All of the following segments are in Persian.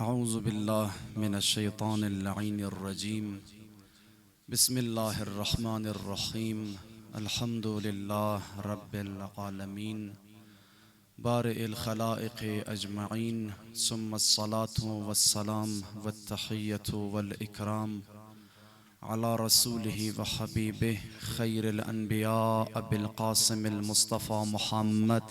أعوذ بالله من الشيطان اللعين الرجيم. بسم الله الرحمن الرحيم. الحمد لله رب العالمين بارئ الخلائق أجمعين، ثم الصلاة والسلام والتحية والإكرام على رسوله وحبيبه خير الأنبياء أبي القاسم المصطفى محمد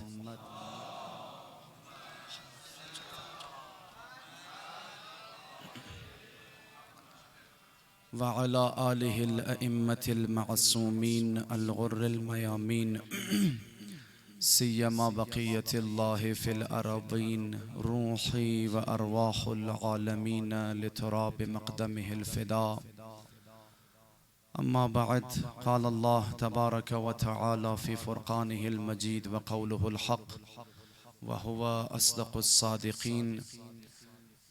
وعلى آله الأئمة المعصومين الغر الميامين سيما بقية الله في الأراضين، روحي وأرواح العالمين لتراب مقدمه الفداء. أما بعد، قال الله تبارك وتعالى في فرقانه المجيد وقوله الحق وهو أصدق الصادقين: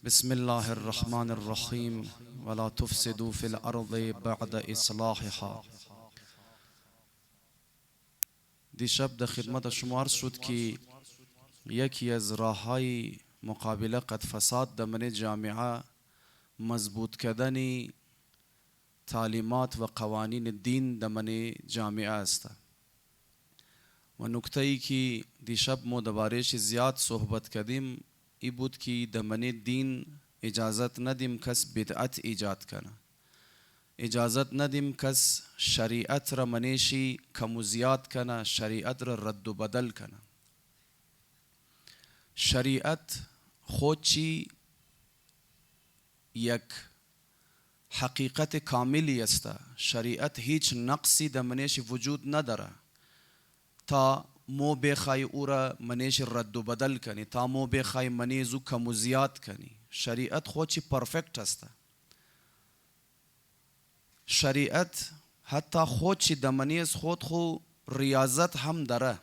بسم الله الرحمن الرحيم ولا تفسدوا في الأرض بعد إصلاحها. دیشب در خدمت شما عرض شد که یکی از راه‌های مقابله قد فساد در من جامعه مضبوط کردن تعلیمات و قوانین دین در من جامعه است. و نکته ای که دیشب ما درباره‌اش زیاد صحبت کردیم ای بود که در من دین اجازت ندیم کس بدعت ایجاد کنه، اجازت ندیم کس شریعت را منیشی کم و زیاد کنه، شریعت را رد و بدل کنه. شریعت خود چی یک حقیقت کاملی است. شریعت هیچ نقصی در منیش وجود نداره تا مو بخوای او را منیش رد و بدل کنی، تا مو بخوای منیزو کم و زیاد کنی. شریعت خود چی پرفکت است. شریعت حتی خود چی در منیز خود ریاضت هم داره.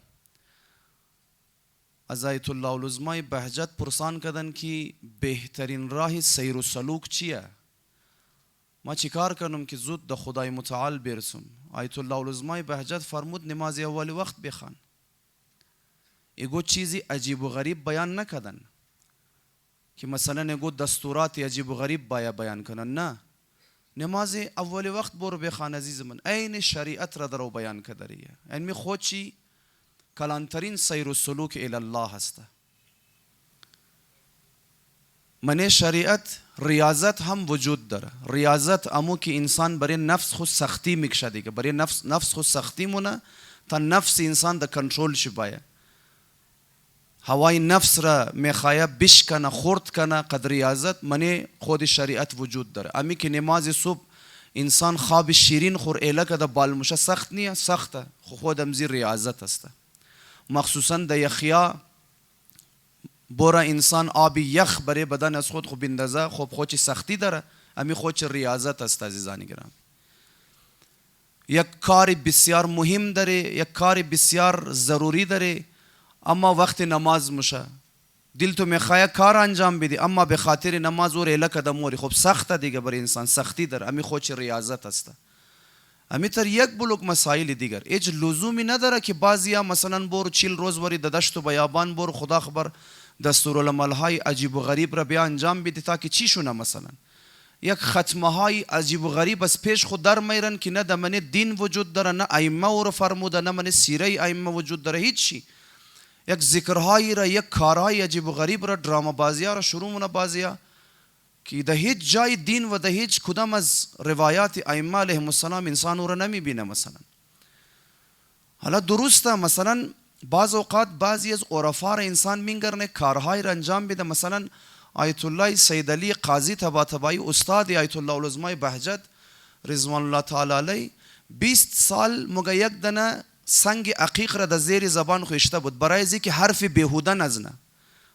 از آیت الله العظمای بهجت پرسان کردن که بهترین راه سیر و سلوک چیه؟ ما چیکار کنم که زود در خدای متعال برسم؟ آیت الله العظمای بهجت فرمود نماز اول وقت بخوان. ایگو چیزی عجیب و غریب بیان نکردن که مثلا ایگو دستورات عجیب و غریب بیان کنن، نه، نماز اول وقت برو بخوان عزیز من. عین شریعت را درو بیان کردریه. یعنی خود چی کلانترین سیر و سلوک الی الله هست. من شریعت ریاضت هم وجود داره. ریاضت امو که انسان برای نفس خود سختی میکشه دیگه، برای نفس خود سختی مونه تا نفس انسان در کنترل شی باید. هوای نفس را میخواه بشکنه خورد کنه، قد ریاضت من خود شریعت وجود داره. امی که نماز صبح انسان خواب شیرین خور ایله که در بالموشه سخت نیه، سخته، خود امزی ریاضت است. مخصوصا در یخیا بورا انسان آبی یخ برای بدن از خود بندازه، خود چی سختی داره، امی خود چی ریاضت است. عزیزانی گرامی، یک کار بسیار مهم داره، یک کار بسیار ضروری داره، اما وقت نماز مشه دل تو میخواه کار انجام بدی، اما به خاطر نماز اور ایله کده موری. خب سخته دیگه برای انسان، سختی داره، امی خود چی ریاضت است. امی تر یک بلوک مسائل دیگر هیچ لزومی نداره که بعضیا مثلا برو 40 روز بری در دشت و بیابان برو، خدا خبر دستورالعمل های عجیب و غریب را بیا انجام بدی تا که چی شونه. مثلا یک ختمه های عجیب و غریب از پیش خود در میرن که نه در من دین وجود داره، نه ائمه او را فرموده، نه من سیره ائمه وجود داره، هیچی. یک ذکرهایی را، یک کارهای عجیب و غریب را، ڈرامه بازی ها را شروع مونه بازیا که در هیچ جای دین و در هیچ کدام از روایات ائمه علیهم السلام انسان او را نمیبینه. مثلا حالا درسته مثلا بعض اوقات بعضی از عرفا را انسان میگرنه کارهای را انجام بده. مثلا آیت الله سید علی قاضی طباطبایی استاد آیت الله العظمای بهجت رضوان الله تعالی علیه 20 سال مگه یک دنه سنگ عقیق را در زیر زبان خوشته بود برای ازی که حرف بیهوده نزنه،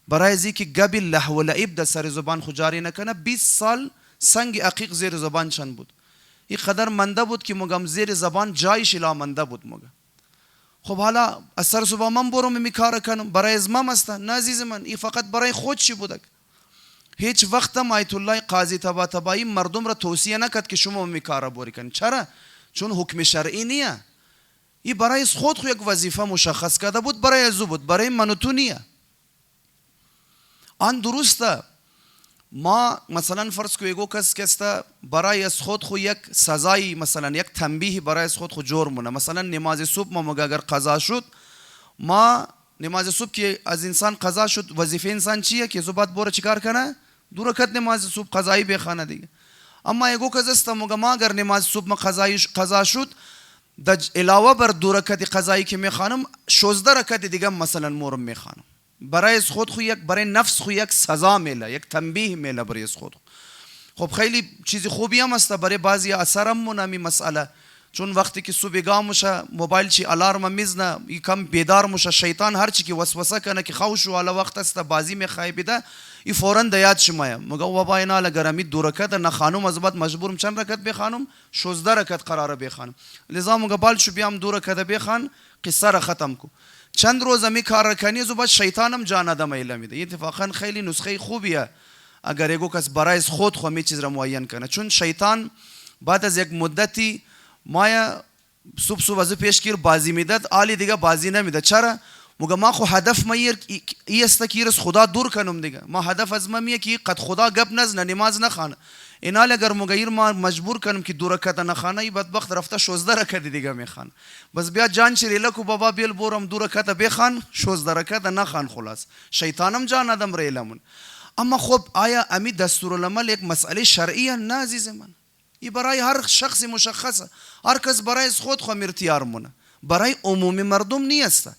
برای ازی که گبی لهو و لعب در سر زبان خود جاری نکنه. 20 سال سنگ عقیق زیر زبان چند بود. این قدر منده بود که مگم زیر زبان جایش لا منده بود مگه. خب حالا از سر صبح من برم میکار کنم برای از من است؟ نه عزیز من، این فقط برای خود چی بودک. هیچ وقت آیت الله قاضی طباطبایی مردم را توصیه نکرد که شما میکار بوری کنید. چرا؟ چون حکم شرعی نیه. این برای خود یک وظیفه مشخص کرده بود، برای ازو بود، برای من و تو نیه. آن درسته ما مثلا فرض کو یگو کس کستا برای از خود خو یک سزایی مثلا یک تنبیه برای از خود خو جور مونه. مثلا نماز صبح ما مگه اگر قضا شد، ما نماز صبح که از انسان قضا شد، وظیفه انسان چیه که زباد بوره چیکار کنه؟ 2 رکعت نماز صبح قضایی بخونه دیگه. اما یگو کس است مگه ما اگر نماز صبح ما قضا شد، علاوه بر 2 رکعت قضایی که میخوانم 16 رکعت دیگه مثلا مورم میخوانم. برای خود خو یک، برای نفس خو یک سزا میله، یک تنبیه میله برای خود. خب خیلی چیز خوبی هم است برای بعضی اثر هم منمی مسئله، چون وقتی که صبحگاه میشه موبایل چی الارم میزنه، یکم بیدار میشه، شیطان هر چی که وسوسه کنه که خوش و حالا وقت است بازی میخوای بده، این فورا د یاد شمایه مگه بابا اینا لگرمی 2 رکعت نخوانم از بعد مجبورم چند رکعت بخوانم؟ 16 رکعت قراره بخوانم. لذا مگه بال شو بیام 2 رکعت بخوان، قصه را ختم کو. چند روز می کار کنی زو بعد شیطانم جان آدم ایله میده. اتفاقا خیلی نسخه خوبیه اگر یگو کس برای خود خو می چیز را معین کنه، چون شیطان بعد از یک مدتی مایا صبح از پیش گیر بازی میداد، عالی دیگه بازی نمیده. چرا؟ مگه ما خو هدف ما ای است که از خدا دور کنم دیگه. ما هدف از ما میه که قد خدا گپ نزنه، نماز نخوانه. اینا اگر مغیر ما مجبور کنم که 2 رکعت نخوانه، ای بدبخت رفته 16 رکعت دیگه میخوان. بس بیا جان چریله کو بابا بیل بورم 2 رکعت بخوان، 16 رکعت نخوان. خلاص شیطانم جان آدم ریلمون. اما خب آیا امی دستورالعمل یک مسئله شرعیه؟ نه عزیز من، این برای هر شخص مشخصه. هر کس برای خود خو اختیار مونه، برای عمومی مردم نیست.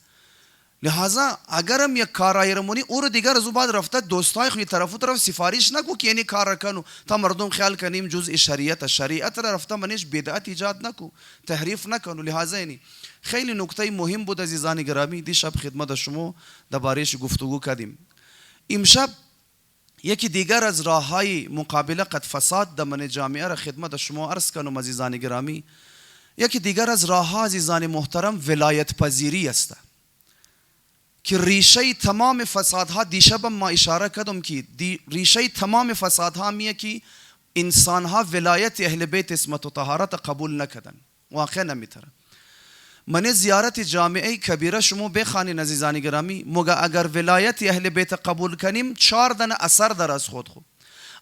لہذا اگرم یک کارایی رمونی او رو دیگر از او بعد رفته دوستای خوی طرف سفارش نکو که یعنی کار کنو تا مردم خیال کنیم جزء شریعت را رفته منش بدعت ایجاد نکو، تحریف نکنو. لہذا یعنی خیلی نکته مهم بود عزیزان گرامی، دی شب خدمت شما درباره‌اش گفتگو کردیم. امشب یکی دیگر از راههای مقابله قد فساد در من جامعه را خدمت شما عرض کنم عزیزان گرامی. یکی دیگر از راهها عزیزان محترم ولایت پذیری است که ریشه تمام فسادها، دیشب ما اشاره کردم که ریشه تمام فسادها میه که انسانها ولایت اهل بیت اسمت و طهارت قبول نکردن. واقعا نمیتره. من زیارت جامعه کبیره شما بخوانید عزیزان گرامی، مگه اگر ولایت اهل بیت قبول کنیم 4 دانه اثر در از خود.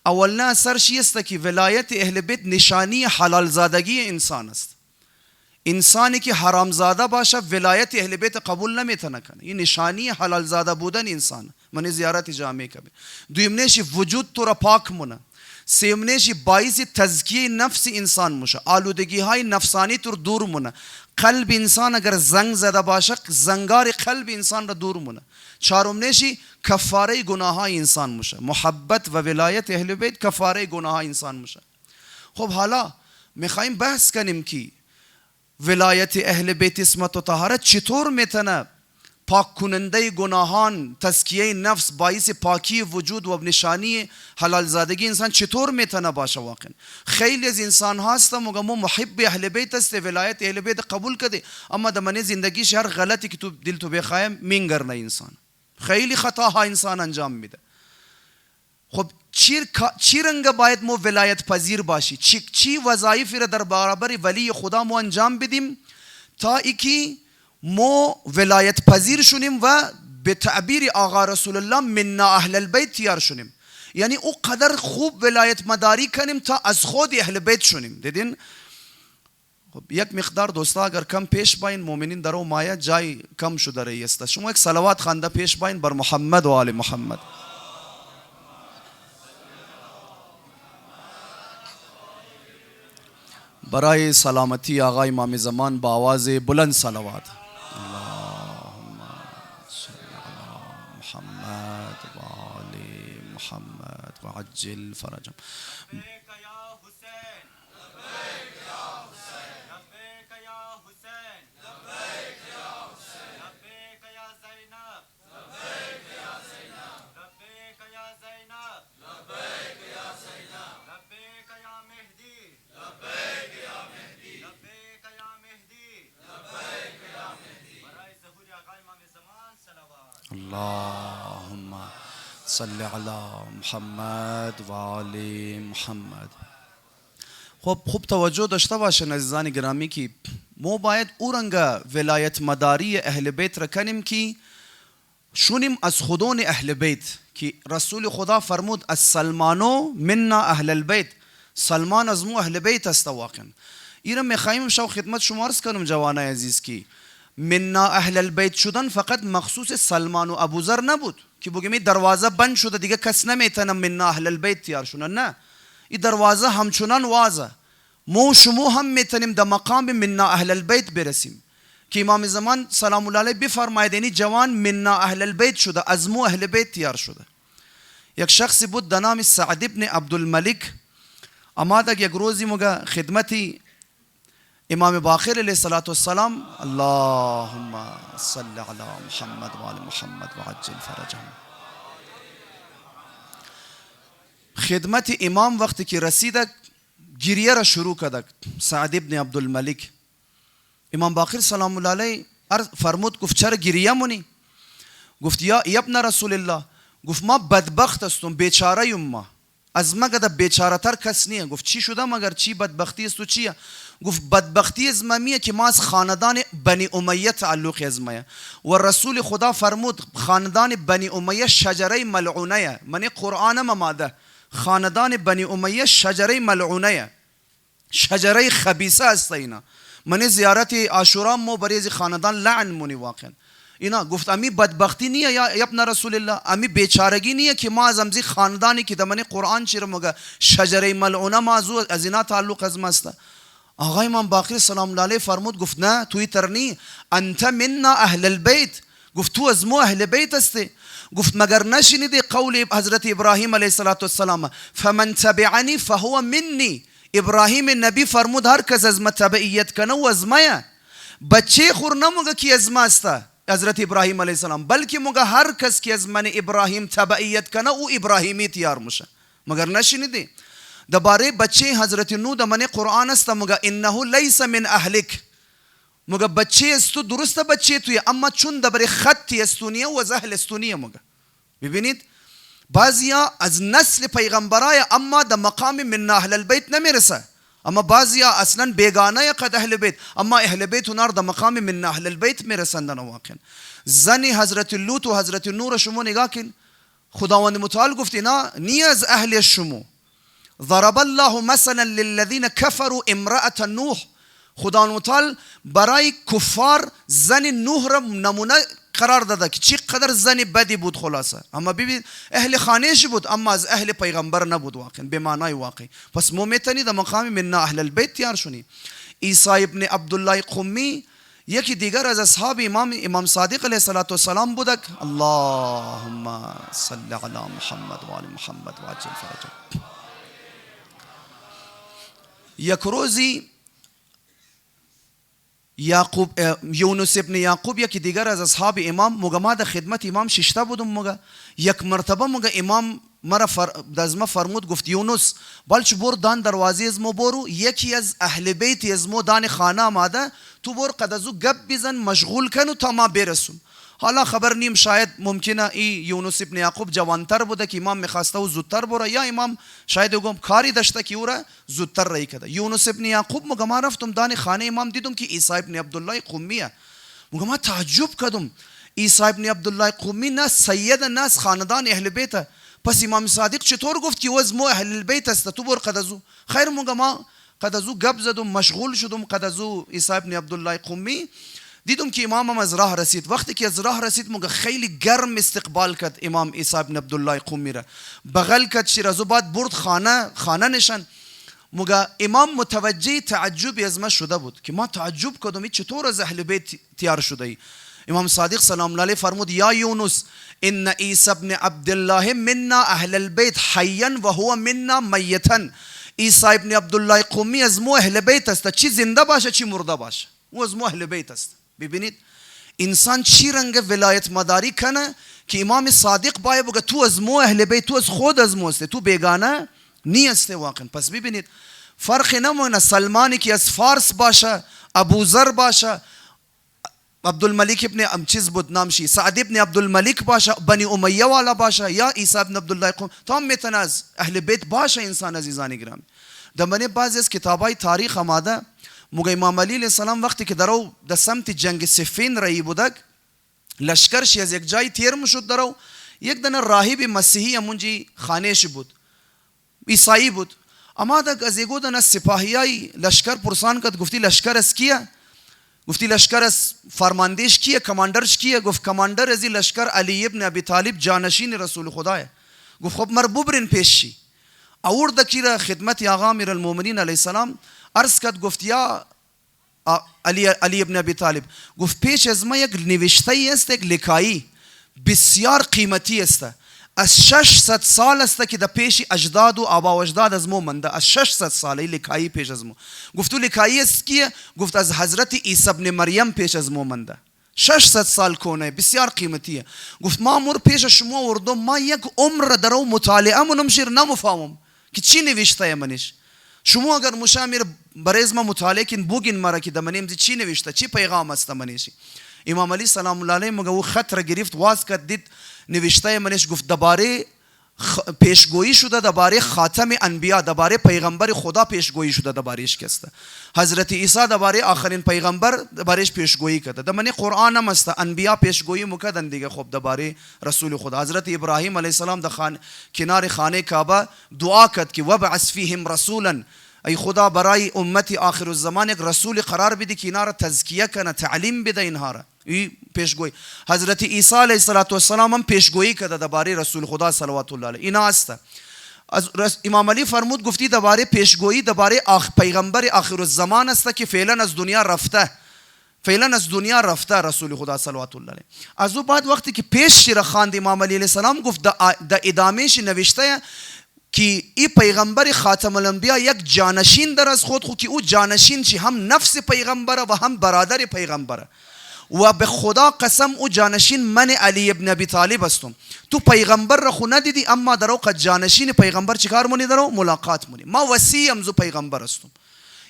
اولنا اثر چی است که ولایت اهل بیت نشانی حلال زادگی انسان است. انسانی که حرام زاده باشه ولایت اهل بیت قبول نمیتونه کنه، این نشانی حلال زاده بودن انسان. من زیارت جامعه کبیر. دویمنش وجود تو را پاک مونه. سیمنش باعث تزکیه نفس انسان میشه، آلودگی های نفسانی تو دور مونه. قلب انسان اگر زنگ زده باشه زنگار قلب انسان را دور مونه. چهارمنش کفاره گناه های انسان میشه. محبت و ولایت اهل بیت کفاره گناه های انسان میشه. خب حالا میخوایم بحث کنیم که ولایت اهل بیت اسمت و طهارت چطور میتونه پاک کننده گناهان، تزکیه نفس، باعث پاکی وجود و نشانی حلال زادگی انسان چطور میتونه باشه. واقعا خیلی از انسان هست مگه مو محب اهل بیت است، ولایت اهل بیت قبول کرده، اما در من زندگیش هر غلطی که تو دل تو بخوایم مینگرنه انسان، خیلی خطاها انسان انجام میده. خب چی رنگ باید مو ولایت پذیر باشی؟ چی وظایفی را در برابر ولی خدا مو انجام بدیم تا ایکی مو ولایت پذیر شونیم و به تعبیر آقا رسول الله منا اهل البیت تیار شونیم. یعنی او قدر خوب ولایت مداری کنیم تا از خود اهل بیت شونیم. دیدین خب یک مقدار دوستا اگر کم پیش باین مؤمنین در او مایه جای کم شده رئی است. شما یک صلوات خوانده پیش باین بر محمد و آل محمد. برای سلامتی آقا امام زمان با آواز بلند صلوات. اللهم صل علی محمد و آل محمد و عجل فرجهم. اللهم صل علی محمد و آل محمد. خب خوب توجه داشته باشین عزیزان گرامی که ما باید اورنگا ولایت مداری اهل بیت را کنیم که شونیم از خودون اهل بیت که رسول خدا فرمود السلمانو منا اهل البیت، سلمان از مو اهل بیت است. واقعا اینا میخوایم شو خدمت شما عرض کنم جوانای عزیز کی منا اهل البیت شدن فقط مخصوص سلمان و ابوذر نبود که بگیم دروازه بند شده دیگه کس نمیتونه منا اهل البیت تیار شونه. نه، این دروازه همچنان وازه. مو شما هم میتونیم در مقام منا اهل البیت برسیم که امام زمان سلام الله علیه بفرماید این جوان منا اهل البیت شده، از مو اهل بیت تیار شده. یک شخصی بود در نام سعد ابن عبدالملک آمد یک روزی مگه خدمتی امام باقر علیه السلام اللهم صل علی محمد و آل محمد و عجل فرجهم. خدمت امام وقتی که رسیدک گریه را شروع کردک سعد ابن عبدالملک. امام باقر سلام الله علیه فرمود گفت چرا گریه مونی؟ گفت یا ابن رسول الله، گفت ما بدبخت هستم، بیچاره ام، ما از مگه بیچاره تر کس نیه. گفت چی شده مگر چی بدبختی است و چیه؟ گفت بدبختی از میه که ما از خاندان بنی امیه تعلق از میه و رسول خدا فرمود خاندان بنی امیه شجره ملعونه، من قرآن ماده خاندان بنی امیه شجره ملعونه، شجره خبیثه است. اینا من زیارت عاشورا مو بریز خاندان لعن مونی. واقعا اینا گفت امی بدبختی نیه یا ابن رسول الله، امی بیچارگی نیه که ما از امزی خاندانی که دمنی قرآن چیره مگه شجره ملعونه موضوع از اینا تعلق از ماسته. آقای امام باقر سلام الله علیه فرمود گفت نه توی ترنی انت منا اهل البیت، گفت تو از مو اهل بیت هستی. گفت مگر نشنیدی قول حضرت ابراهیم علیه السلام فمن تبعنی فهو منی؟ ابراهیم نبی فرمود هر کس از ما تبعیت کنه و از مایه. بچه خور نموگه کی از ما است حضرت ابراهیم علیه السلام، بلکه موگه هر کس که از من ابراهیم تبعیت کنه او ابراهیمی تیار میشه. مگر نشنیدی؟ درباره بچه حضرت نو در من قرآن است مگه انه لیس من اهلک، مگه بچه است تو درسته بچه توی اما چون درباره خطی استونیه و از اهل استونیه. مگه ببینید بعضیا از نسل پیغمبرای اما در مقام من اهل البیت نمیرسه، اما بعضیا اصلا بیگانه قد اهل بیت اما اهل بیت اونار در مقام من اهل البیت میرسندن. واقعا زنی حضرت لوط و حضرت نور شما نگاه کن، خداوند متعال گفت اینا نی از اهل شما. ضرب الله مثلا للذین کفروا امرأة نوح، خداوند متعال برای کفار زن نوح را نمونه قرار داده که چی قدر زن بدی بود خلاصه. اما ببین اهل خانهش بود اما از اهل پیغمبر نبود. واقعا به معنای واقعی پس مو میتونی در مقام من اهل البیت تیار شونی. عیسی ابن عبدالله قمی یکی دیگر از اصحاب امام صادق علیه السلام بودک اللهم صل علی محمد و آل محمد و عجل فرجهم. یک روزی یونس ابن یعقوب یکی دیگر از اصحاب امام مگه ما در خدمت امام ششته بودم. مگه یک مرتبه مگه امام مرا دزما فرمود گفت یونس بالچ بور دان دروازه از مو برو، یکی از اهل بیت از مو دان خانه آماده، تو بور قد ازو گپ بزن مشغول کنو تا ما برسون. حالا خبر نیم شاید ممکنه ای یونس ابن یعقوب جوانتر بوده که امام میخواسته و زودتر بره، یا امام شاید بگم کاری داشته که او را زودتر رای کده. یونس ابن یعقوب مگه ما رفتم دان خانه امام دیدم که عیسی ابن عبدالله قمیه. مگه ما تعجب کردم عیسی ابن عبدالله قمی نه سید ناس خاندان اهل بیت، پس امام صادق چطور گفت که وز مو اهل البیت است تو بر قد ازو؟ خیر مگه ما قد ازو گپ زدم مشغول شدم قد ازو عیسی ابن عبدالله قمی. دیدم که امام از راه رسید. وقتی که از راه رسید مگه خیلی گرم استقبال کرد امام عیسی ابن عبدالله قمی را، بغل کرد شیرازو بعد برد خانه نشان. مگه امام متوجه تعجب از ما شده بود که ما تعجب کردم چطور از اهل بیت تیار شده ای. امام صادق سلام الله علیه فرمود یا یونس ان عیسی ابن عبدالله منا اهل البیت حیا و هو منا میتا. عیسی ابن عبدالله قمی از مو اهل بیت است، چی زنده باشه چی مرده باشه او از مو اهل بیت است. ببینید انسان چی رنگ ولایت مداری کنه که امام صادق باید بگه تو از مو اهل بیت، تو از خود از مو است، تو بیگانه نیستی. واقعا پس ببینید فرق نمونه سلمانی که از فارس باشه، ابوذر باشه، عبدالملک ابن چیز بود نامشی سعد ابن عبدالملک باشه، بنی امیه والا باشه، یا عیسی ابن عبدالله قم، تمام میتونه از اهل بیت باشه. انسان عزیزان گرامی در من بعضی از کتابای تاریخ آماده مگه امام علی علیه السلام وقتی که درو در سمت جنگ صفین رایی بودک لشکرش از یک جای تیر میشد درو، یک دنه راهب مسیحی همونجی خانهش بود، عیسایی بود. اما دا از یگو دنه سپاهیای لشکر پرسان کرد، گفتی لشکر از کیه؟ گفتی لشکر از فرماندهش کیه؟ کماندرش کیه؟ گفت کماندر از لشکر علی ابن ابی طالب جانشین رسول خداه. گفت خب مر ببرین پیشی. آورد کی را خدمت آقا امیر المؤمنین علیه السلام عرض کرد، گفت یا علی ابن ابی طالب، گفت پیش از ما یک نوشته است، یک لکایی بسیار قیمتی است، از 600 سال است که در پیش اجداد و آبا و اجداد از مو منده، از 600 سال این لکایی پیش از مو. گفتو لکایی است کیه؟ گفت از حضرت عیسی ابن مریم پیش از مو منده، 600 سال کنه، بسیار قیمتیه. گفت ما مور پیش شما وردم، ما یک عمر درو مطالعه منم شیر نمفهمم که چی نوشته منش. شما اگر مشامیر برز ما مطالعه کن بوگین مرا که دمنیم چی نوشته، چی پیغام است منشی. امام علی سلام الله علیه مگه او خط را گرفت واز کرد، دید نوشته منش، گفت درباره پیشگویی شده درباره خاتم انبیا، درباره پیغمبر خدا پیشگویی شده دربارهش کسته. حضرت عیسی درباره آخرین پیغمبر دربارهش پیشگویی کرده. در من قرآن هم است انبیا پیشگویی میکردن دیگه. خب درباره رسول خدا حضرت ابراهیم علیه السلام در کنار خانه کعبه دعا کرد که وبعث فیهم رسولا، ای خدا برای امتی آخر الزمان یک رسول قرار بده که اینا را تزکیه کنه، تعلیم بده اینها را. این پیشگویی. حضرت عیسی علیه السلام هم پیشگویی کرده درباره رسول خدا صلوات الله علیه. اینا است. از امام علی فرمود گفتی درباره پیشگویی درباره پیغمبر آخر الزمان است که فعلا از دنیا رفته، فعلا از دنیا رفته رسول خدا صلوات الله علیه. از او بعد وقتی که پیش را خواند امام علی علیه السلام، گفت در ادامهش نوشته که این پیغمبر خاتم الانبیا یک جانشین در از خود که او جانشین چی هم نفس پیغمبره و هم برادر پیغمبره و به خدا قسم او جانشین من علی ابن ابی طالب هستم. تو پیغمبر را خو ندیدی اما در اوقات جانشین پیغمبر چیکار مونی درو ملاقات مونی. ما وصیم زو پیغمبر هستم.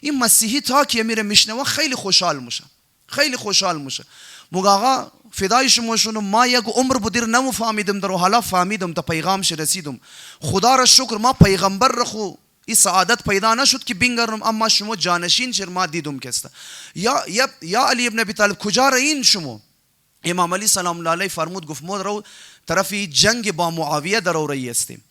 این مسیحی تا که میره میشنوه خیلی خوشحال میشه، خیلی خوشحال میشه. موگه آقا فدای شما شونم، ما یک عمر بودیر نمفهمیدم درو، حالا فهمیدم تا پیغامش رسیدم. خدا را شکر ما پیغمبر را خو این سعادت پیدا نشد که بینگرم، اما شما جانشین شر ما دیدم کسته. یا علی ابن ابی طالب کجا رین شما؟ امام علی سلام الله علیه فرمود، گفت ما رو طرفی جنگ با معاویه درو رئی هستیم.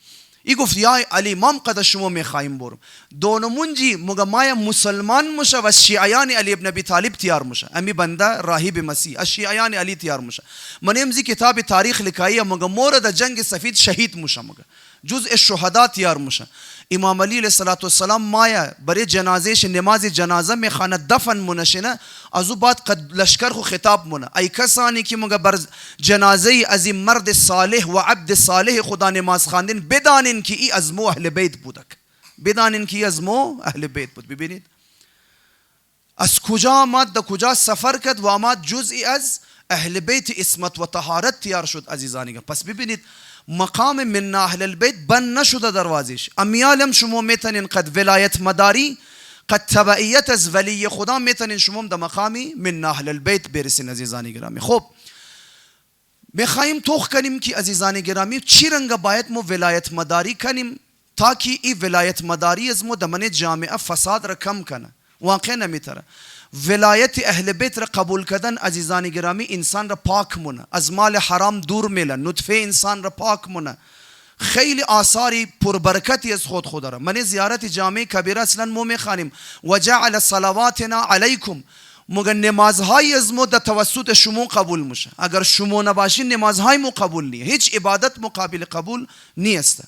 ای گفت یا علی ما قد شما میخوایم برم دونمونجی مگه ما مسلمان مشه و شیعیان علی ابن ابی طالب تیار مشه، امی بنده راهب مسیح از شیعیان علی تیار مشه. من امزی کتاب تاریخ لکاییه مگه مورد جنگ سفید شهید مشه، مگه جزء الشهدا تیار مشه. امام علی علیه السلام مایا برای جنازهش نماز جنازه میخوانه، دفن منشنه. از او بعد قد لشکر خو خطاب مونه، ای کسانی که مگه بر جنازه از این مرد صالح و عبد صالح خدا نماز خواندین، بدانین که ای از مو اهل بیت بودک، بدانین که ای از مو اهل بیت بود. ببینید از کجا آمد، در کجا سفر کرد و آمد جزئی از اهل بیت اسمت و طهارت تیار شد عزیزانی. پس ببینید مقام من اهل البیت بند نشده دروازش. امیالم شما میتونین قد ولایت مداری، قد تبعیت از ولی خدا میتونین شما در مقامی من اهل البیت برسین عزیزانی گرامی. خب میخوایم توخ کنیم که عزیزانی گرامی چی رنگ باید ما ولایت مداری کنیم تا که این ولایت مداری از ما دمن جامعه فساد را کم کنه. واقعا نمیتره ولایت اهل بیت را قبول کردن عزیزان گرامی انسان را پاک مونه، از مال حرام دور میله، نطفه انسان را پاک مونه، خیلی آثاری پربرکتی از خود را. من زیارت جامع کبیره اصلا مو میخوانیم و جعل صلواتنا علیکم، مگر نمازهای از ما در توسط شما قبول میشه. اگر شما نباشین نمازهای مو قبول نیه، هیچ عبادت مقابل قبول نیست.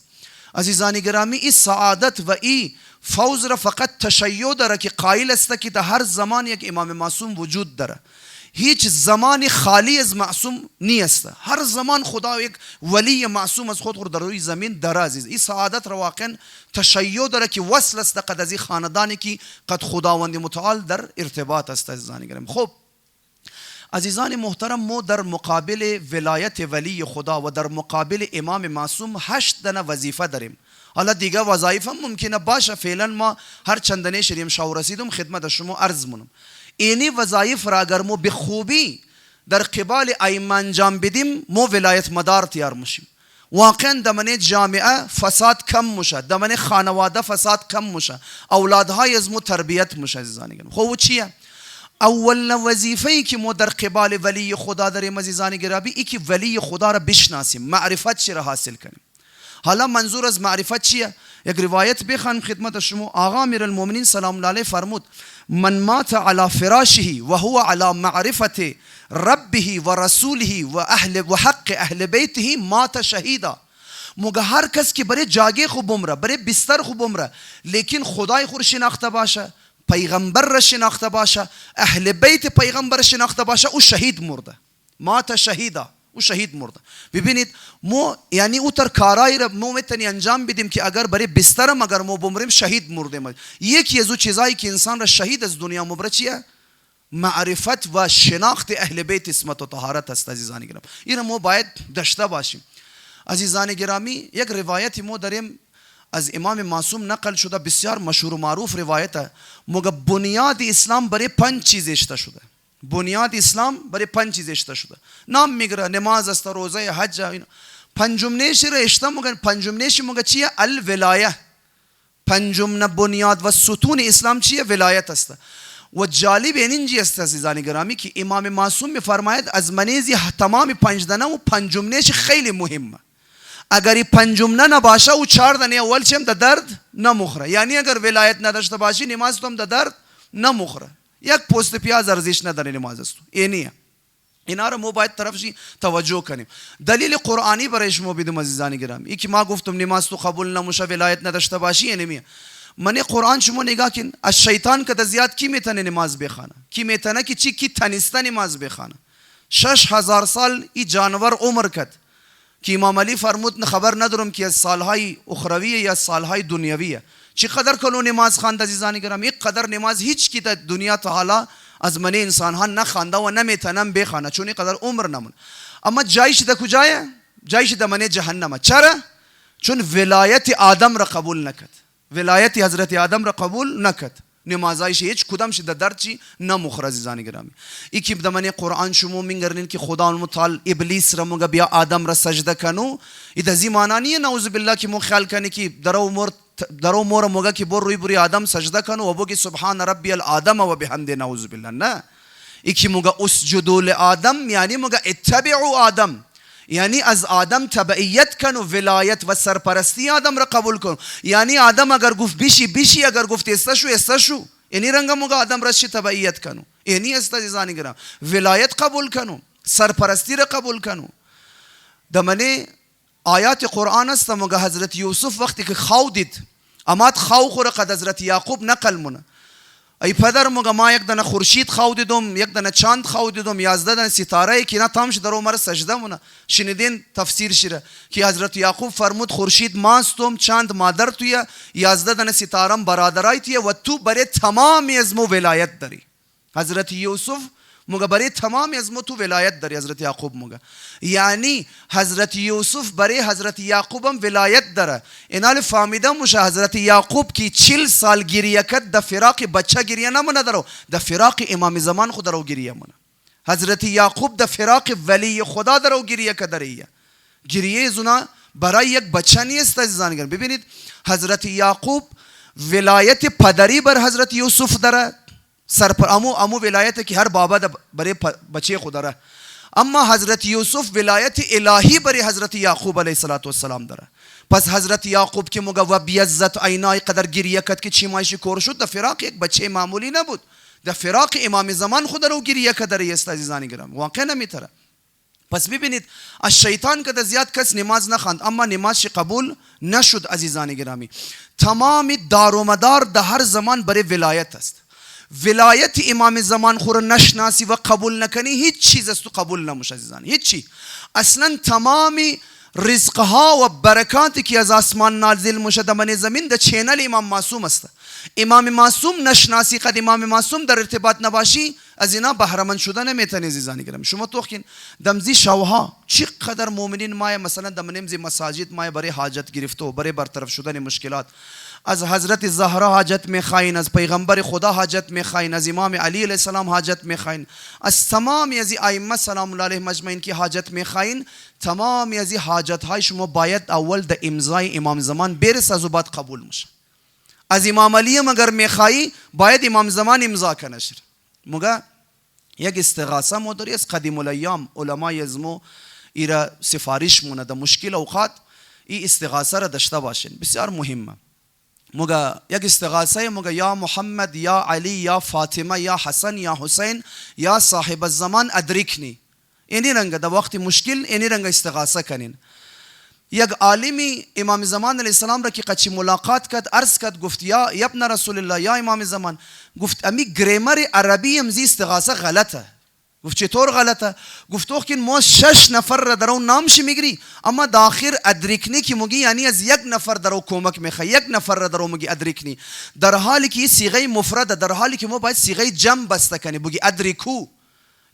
عزیزان گرامی این سعادت و این فوز را فقط تشیع داره که قائل است که در هر زمان یک امام معصوم وجود داره، هیچ زمانی خالی از معصوم نیست. هر زمان خدا یک ولی معصوم از خود در روی زمین داره عزیز. این سعادت را واقعا تشیع داره که وصل است قد از این خاندانی که قد خداوند متعال در ارتباط است عزیزان گرامی. خب عزیزان محترم، ما در مقابل ولایت ولی خدا و در مقابل امام معصوم 8 دنه وظیفه داریم. حالا دیگه وظایف هم ممکنه باشه، فعلا ما هر چندنه شریم شاو رسیدم خدمت شما عرض منم. اینی وظایف را اگر ما به خوبی در قبال ائمه انجام بدیم ما ولایت مدار تیار میشیم. واقعا دمن جامعه فساد کم میشه، دمن خانواده فساد کم میشه، اولادهای از ما تربیت میشه عزیزان. خب چیه؟ اول وظیفه‌ای که ما در قبال ولی خدا داریم عزیزان گرامی، ای که ولی خدا را بشناسیم، معرفت را حاصل کنیم. حالا منظور از معرفت چیه؟ یک روایت بخوانم خدمت شما. آقا امیرالمؤمنین سلام الله علیه فرمود من مات علی فراشه و هو علی معرفت ربه و رسوله و حق اهل بیته مات شهیدا. مگه هر کس که برای جاگه خوب بمره، برای بستر خوب بمره، لیکن خدای خود شناخته باشه، پیغمبر را شناخته باشه، اهل بیت پیغمبر را شناخته باشه، او شهید مرده. مات شهیدا، او شهید مرده. ببینید ما یعنی او تر کارایی را ما میتونی انجام بدیم که اگر برای بسترم اگر ما بمریم شهید مردیم. یکی از او چیزایی که انسان را شهید از دنیا مبره چیه؟ معرفت و شناخت اهل بیت اسمت و طهارت است عزیزان گرامی. این ما باید داشته باشیم. عزیزان گرامی یک روایتی ما داریم از امام معصوم نقل شده، بسیار مشهور و معروف روایت. مگه بنیاد اسلام برای 5 چیز اشته شده. بنیاد اسلام برای 5 چیز اشته شده. نام میگره، نماز است، روزه، حج. پنجم نیش را اشته مگه پنجم نیش مگه چیه؟ الولایه. پنجم بنیاد و ستون اسلام چیه؟ ولایت است. و جالب اینجا است عزیزان گرامی که امام معصوم میفرماید از منیزی تمام 5 دانه و پنجم نیش خیلی مهمه. اگر پنجم نباشه و 4 دانه اول چم در درد نمخوره. یعنی اگر ولایت نداشته باشی نماز تو در درد نمخوره. یک پوست پیاز ارزش نداره نماز است. اینیه. اینا رو ما باید طرفش توجه کنیم. دلیل قرآنی برای شما بدم عزیزان گرامی. ای که ما گفتم نماز تو قبول نموشه ولایت نداشته باشی اینمیه. من قرآن شما نگاه کن، از شیطان که زیاد کی میتونه نماز بخونه؟ کی میتونه که چی کی تنیسته نماز بخونه؟ 6000 سال این جانور عمر کرد که امام علی فرمود خبر ندارم که از سالهای اخرویه یا سالهای دنیویه. چقدر کلو نماز خواند عزیزان گرامی؟ یک قدر نماز هیچ کی در دنیا تا حالا از من انسان ها نخوانده و نمیتونم بخونه، چون این قدر عمر نمون. اما جایش در کجایه؟ جایش در من جهنمه. چرا؟ چون ولایت آدم را قبول نکرد. ولایت حضرت آدم را قبول نکرد. نمازایش هیچ کدام شده در چی نمخور عزیزان گرامی. ای که دمنه قرآن شما میگرنین که خدا متعال ابلیس را مگه بیا آدم را سجده کنو، این از این معنی نیه نعوذ بالله که مو خیال کنی که درو مور مگه که بر روی بری آدم سجده کنو و بگی سبحان ربی الآدم و بحمده نعوذ بالله. نه، ای که مگه اسجدوا لآدم یعنی مگه اتبعوا آدم، یعنی از آدم تبعیت کن و ولایت و سرپرستی آدم را قبول کن. یعنی آدم اگر گفت بیشی بیشی، اگر گفت استشو اینی رنگ مگه آدم را تبعیت کنو. اینی است عزیزان گرامی. ولایت قبول کنو، سرپرستی را قبول کنو. دمنه آیات قرآن است مگه حضرت یوسف وقتی که خو دید امات خو خور قد حضرت یعقوب نقل مونه. ای پدر مگه ما یک دانه خورشید خو دیدم، یک دانه چاند خو دیدم، 11 دانه ستاره که اینا تمش در عمر سجده مونه. شنیدین تفسیر شیره که حضرت یعقوب فرمود خورشید ماستم، چاند مادر تویه، 11 دانه ستارم برادرای تویه و تو برای تمام از مو ولایت داری. حضرت یوسف مگه برای تمام از مو تو ولایت داری. حضرت یعقوب مگه یعنی حضرت یوسف برای حضرت یعقوب هم ولایت داره. اینال فهمیدم موشه حضرت یعقوب که 40 سال گریه کرد در فراق بچه گریه نمونه درو، در فراق امام زمان خود درو گریه مونه. حضرت یعقوب در فراق ولی خدا درو گریه کردریه. گریه زنا برای یک بچه نیست عزیزان گرامی. ببینید حضرت یعقوب ولایت پدری بر حضرت یوسف داره، سر پر امو ولایت که هر بابا برای بچه خود داره. اما حضرت یوسف ولایت الهی برای حضرت یعقوب علیه السلام داره. پس حضرت یعقوب که مگه و بیعزت عینای قدر گریه کرد که چی مایشی کور شد، در فراق یک بچه معمولی نبود، در فراق امام زمان خود رو گریه کرد است عزیزان گرامی. واقعا نمیتره. پس ببینید از شیطان که زیاد کس نماز نخواند اما نمازش قبول نشد عزیزان گرامی. تمام دار و مدار در هر زمان برای ولایت است. ولایت امام زمان خور نشناسی و قبول نکنی هیچ چیز است تو قبول نموش عزیزان. هیچ چی. اصلا تمامی رزقها و برکاتی که از آسمان نازل میشه در من زمین در چینل امام معصوم است. امام معصوم نشناسی قد امام معصوم در ارتباط نباشی از اینا بهره‌مند شدن نمیتونی عزیزان گرامی. شما توخین دمزی شوها چقدر مؤمنین مایه مثلا دمنمزی مساجد مایه برای حاجت گرفته و برای برطرف شدن مشکلات از حضرت زهرا حاجت میخواین، از پیغمبر خدا حاجت میخواین، از امام علی علیه السلام حاجت میخواین، از تمامی از ائمه سلام الله علیهم اجمعین کی حاجت میخواین. تمامی از حاجت های شما باید اول در امضای امام زمان برس از بعد قبول میشه. از امام علی اگر میخوایی باید امام زمان امضا کنه. مگه یک استغاثه ما داری از قدیم الایام علمای ازمو ایرا سفارش مونه در مشکل اوقات ای استغاثه را داشته باشین، بسیار مهمه. مگه یک استغاثه مگه یا محمد یا علی یا فاطمه یا حسن یا حسین یا صاحب الزمان ادرکنی، اینی رنگ در وقت مشکل اینی رنگ استغاثه کنین. یک عالمی امام زمان علیه السلام را که قچی ملاقات کرد عرض کرد گفت یا ابن رسول الله یا امام زمان، گفت امی گریمر عربی امزی استغاثه غلطه. گفت چطور غلطه؟ گفت اوه که ما 6 نفر را در اون نامش میگری اما داخل ادرکنی که مگی یعنی از یک نفر در اون کمک میخوای، یک نفر را در اون مگی ادرکنی، در حالی که صیغه مفرده، در حالی که ما باید صیغه جمع بسته کنی بگی ادرکو،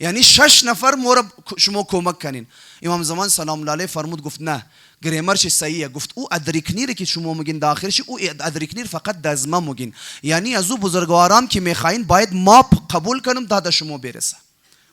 یعنی 6 نفر ما شما کمک کنین. امام زمان سلام الله علیه فرمود گفت نه گرامرش صحیحه. گفت او ادرکنی که شما میگین داخلش او ادرکنی فقط دزمه میگین، یعنی از او بزرگواران که میخواین باید ما قبول کنم تا شما برسه،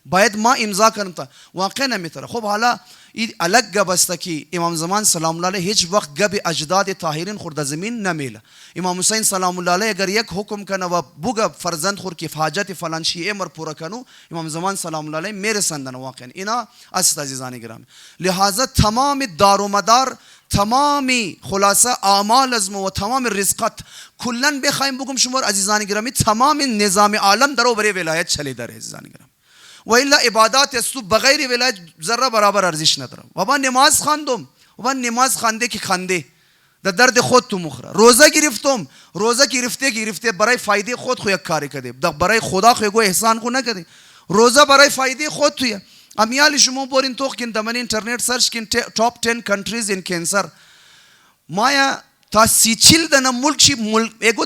باید ما امضا کنم تا واقعا نمیتره. خب حالا این الگ گپ است که امام زمان سلام الله علیه هیچ وقت گپ اجداد طاهرین خورد زمین نمیله. امام حسین سلام الله علیه اگر یک حکم کنه و بوگا فرزند خور که حاجت فلان شیعه مر پورا کنو، امام زمان سلام الله علیه میرسندن. واقعا اینا است عزیزان گرامی. لہذا تمام دار و مدار، تمامی خلاصه اعمال از و تمام رزقات کلا بخوایم بگم شما عزیزان گرامی تمام نظام عالم درو برای ولایت چلی داره عزیزان گرامی. و الا عبادات است بغیر ولایت ذره برابر ارزش نداره. و با نماز خواندم و نماز خونده که خونده در درد خود تو مخره. روزه گرفتم، روزه گرفته برای فایده خود خو یک کاری کرده، برای خدا خو احسان خو نکرده. روزه برای فایده خود تویه. امیال شما برین تو کن دمن اینترنت سرچ کن ټاپ 10 کنټریز ان کینسر، مایا تا 30 دنه ملک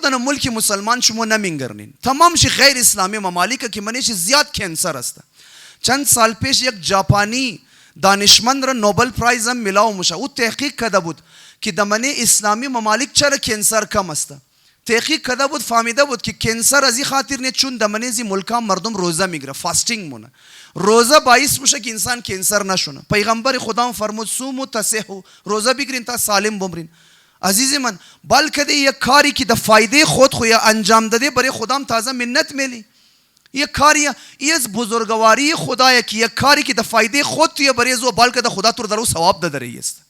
دنه ملک مسلمان شما نمیگرنین، تمام شی غیر اسلامی ممالک که منش زیاد کانسر است. چند سال پیش یک ژاپنی دانشمند را نوبل پرایز هم میلاو مشه. او تحقیق کرده بود که دمن اسلامی ممالک چرا کانسر کم است. تحقیق کرده بود فهمیده بود که کانسر از این خاطر نه چون دمن از ملکا مردم روزه میگیره، فاستینگ مونه. روزه باعث میشه که انسان کانسر نشونه. پیغمبر خدا فرمود صوموا تصحوا، روزه بگیرین تا سالم بمرین. عزیز من بلکه یک کاری که د فایده خود خو انجام داده برای خدام تازه منت میلی. یک کاری از بزرگواری خدای که یک کاری که د فایده خود تو برای زو بلکه د خدا تو درو ثواب ده داره است.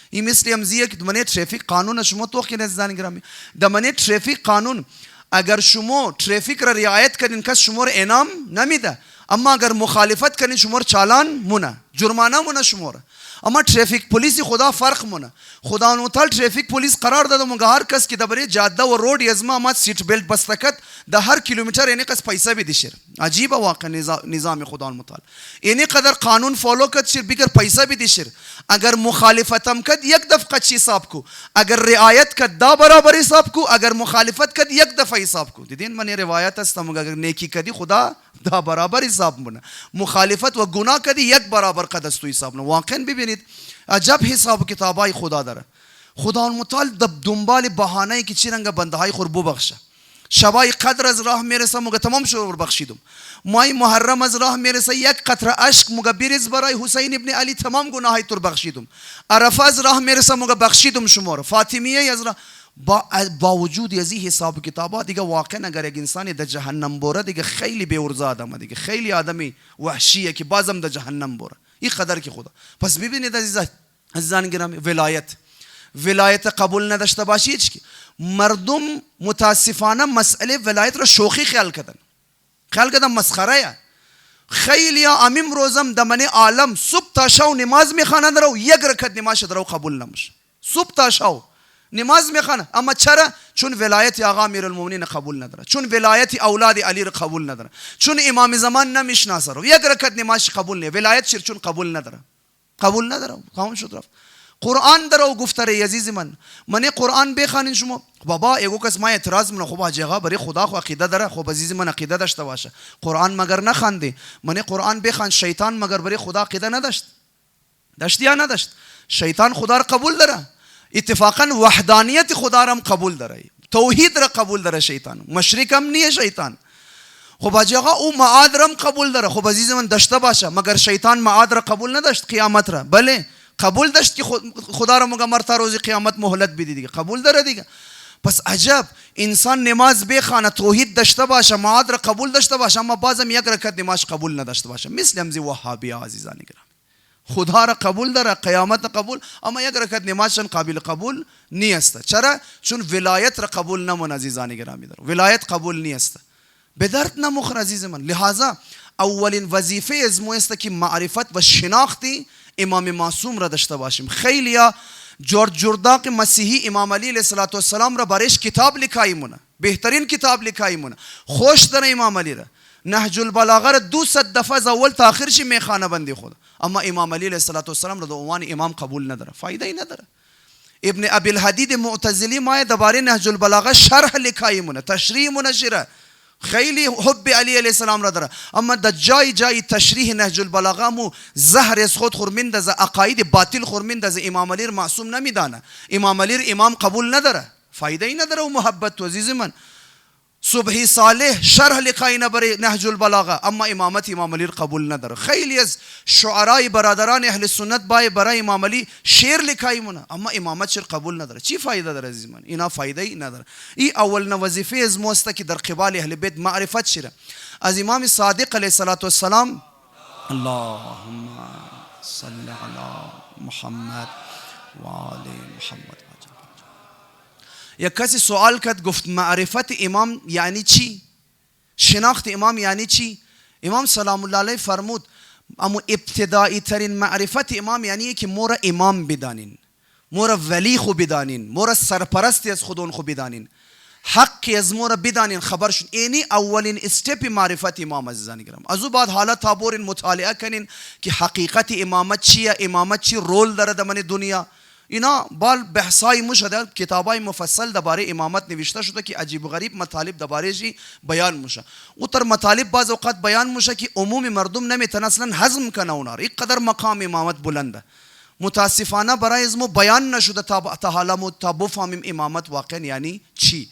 این مثل امزیه که دمنه ترافیک قانون شما تو که نزدان گرامی دمنه ترافیک قانون اگر شما ترافیک را رعایت کنین کس شما را انعام نمیده، اما اگر مخالفت کنین شما را چالان مونه، جرمانه مونه شما را. اما ترافیک پلیس خدا فرق مونه. خدا نوتال ترافیک پلیس قرار داده مگه هر کس که دبره جاده و روड یزما ما سیت بیلت بستکت ده هر کیلومتر یعنی کس پیسه بدیشر. عجیب واقع نظام خدا متعال اینی قدر قانون فالو کد شر بگر پیسه بدیشر. اگر مخالفتم کد یک دفعه چی حساب کو، اگر رعایت کد دا برابر حساب کو، اگر مخالفت کد یک دفعه حساب کو. دیدین من روایت است مگه اگر نیکی کدی خدا دا برابر حساب مونه، مخالفت و گناه کدی یک برابر قد است حساب نه. واقعا ببینید عجب حساب کتابای خدا داره. خدا متعال دنبال بهانه‌ای که چی رنگ بنده های خور ببخشه. شبای قدر از راه میرسه مگه تمام شو بخشیدم. مای محرم از راه میرسه یک قطره اشک مگه بریز برای حسین ابن علی تمام گناهای تو بخشیدم. عرفه از راه میرسه مگه بخشیدم شما رو. فاطمیه از راه با وجود از این حساب کتابا دیگه واقعا اگر یک انسانی در جهنم بره دیگه خیلی بی‌ورزه آدمه، دیگه خیلی آدمی وحشیه که بازم در جهنم بره. این قدر که خدا. پس ببینید عزیزان گرامی ولایت قبول نداشته باشید که مردم متاسفانه مسئله ولایت را شوخی خیال کردن مسخره. خیلی امیم روزم دمن عالم صبح تا شو نماز میخوانه درو یک رکعت نماز درو قبول نمیشه. صبح تا شو نماز میخوانه اما چرا؟ چون ولایت آقا امیرالمومنین قبول نداره، چون ولایت اولاد علی را قبول نداره، چون امام زمان نمیشناسه رو یک رکعت نماز قبول نه. ولایت شر چون قبول نداره خاموش شد رفت. قرآن درو گفته ری عزیز من قرآن بخوانین شما. بابا ایگو کس ما اعتراض منه خب حاجی آقا برای خدا خو عقیده داره. خب عزیز من عقیده داشته باشه قرآن مگر نخوانده. من قرآن بخوان شیطان مگر برای خدا عقیده داشت یا نداشت؟ شیطان خدا را قبول داره، اتفاقا وحدانیت خدا را هم قبول داره، توحید را قبول داره. شیطان مشرک هم نیه شیطان. خب حاجی آقا او معاد را هم قبول داره. خب عزیز من داشته باشه مگر شیطان معاد را قبول نداشت قیامت را؟ بله قبول داشت که خدا را مگه مرتا روز قیامت مهلت بدی دیگه قبول داره دیگه. پس عجب انسان نماز بخوانه، توحید داشته باشه، معاد را قبول داشته باشه، اما بازم یک رکعت نماز قبول نداشته باشه. مثل همزی وهابی ها عزیزان گرامی، خدا را قبول داره، قیامت قبول، اما یک رکعت نمازشان قابل قبول نیست. چرا؟ چون ولایت را قبول نمون عزیزان گرامی داره، ولایت قبول نیست. به درد نمخور عزیز من. لحاظا اولین وظیفه از ما است که معرفت و شناختی امام معصوم را داشته باشیم. خیلیا جورج جرداق مسیحی امام علی علیه السلام را برایش کتاب لیکایمونه، بهترین کتاب لیکایمونه، خوش داره امام علی را. نهج البلاغه را 200 دفعه از اول تا آخرش میخوانه بندی خود، اما امام علی علیه السلام را به عنوان امام قبول نداره، فایده ای نداره. ابن ابی الحدید معتزلی ما درباره نهج البلاغه شرح لیکایمونه، تشریح منشره، خیلی حب علی علیه السلام را داره، اما در جای تشریح نهج البلاغه مو زهر از خود خورمیند، از عقاید باطل خورمیند، از امام علی معصوم نمیدانه، امام علی امام قبول نداره، فایده ای نداره. و محبت تو عزیز من، صبحی صالح شرح لقاینه برای نهج البلاغه، اما امامت امام علی قبول نداره. خیلی از شعرای برادران اهل سنت برای امام علی شعر لکایمونه، اما امامت شعر قبول نداره. چی فایده داره عزیز من؟ اینا فایده ای نداره. این اول وظیفه از ماست که در قبال اهل بیت معرفت شره. از امام صادق علیه السلام اللهم صل علی محمد و آل محمد. یک کسی سوال کرد، گفت معرفت امام یعنی چی؟ شناخت امام یعنی چی؟ امام سلام الله علیه فرمود اما ابتدایی ترین معرفت امام یعنی که مورا امام بدانین، مورا ولی خو بدانین، مورا سرپرستی از خودون خو بدانین، حقی از مورا بدانین، خبر شون. اینی اولین استپ معرفت امام عزیزان گرامی. از او بعد حالا تابورین مطالعه کنین که حقیقت امامت چیه، امامت چی رول داره در من دنیا. اینا بال بحثای مشده، کتابای مفصل درباره امامت نوشته شده که عجیب و غریب مطالب درباره جی بیان میشه. او تر مطالب بعض اوقات بیان میشه که عموم مردم نمیتونه اصلا هضم کنه اونا. این قدر مقام امامت بلنده. متاسفانه برای از ما بیان نشده تا حالا تا بفهمیم امامت واقعا یعنی چی.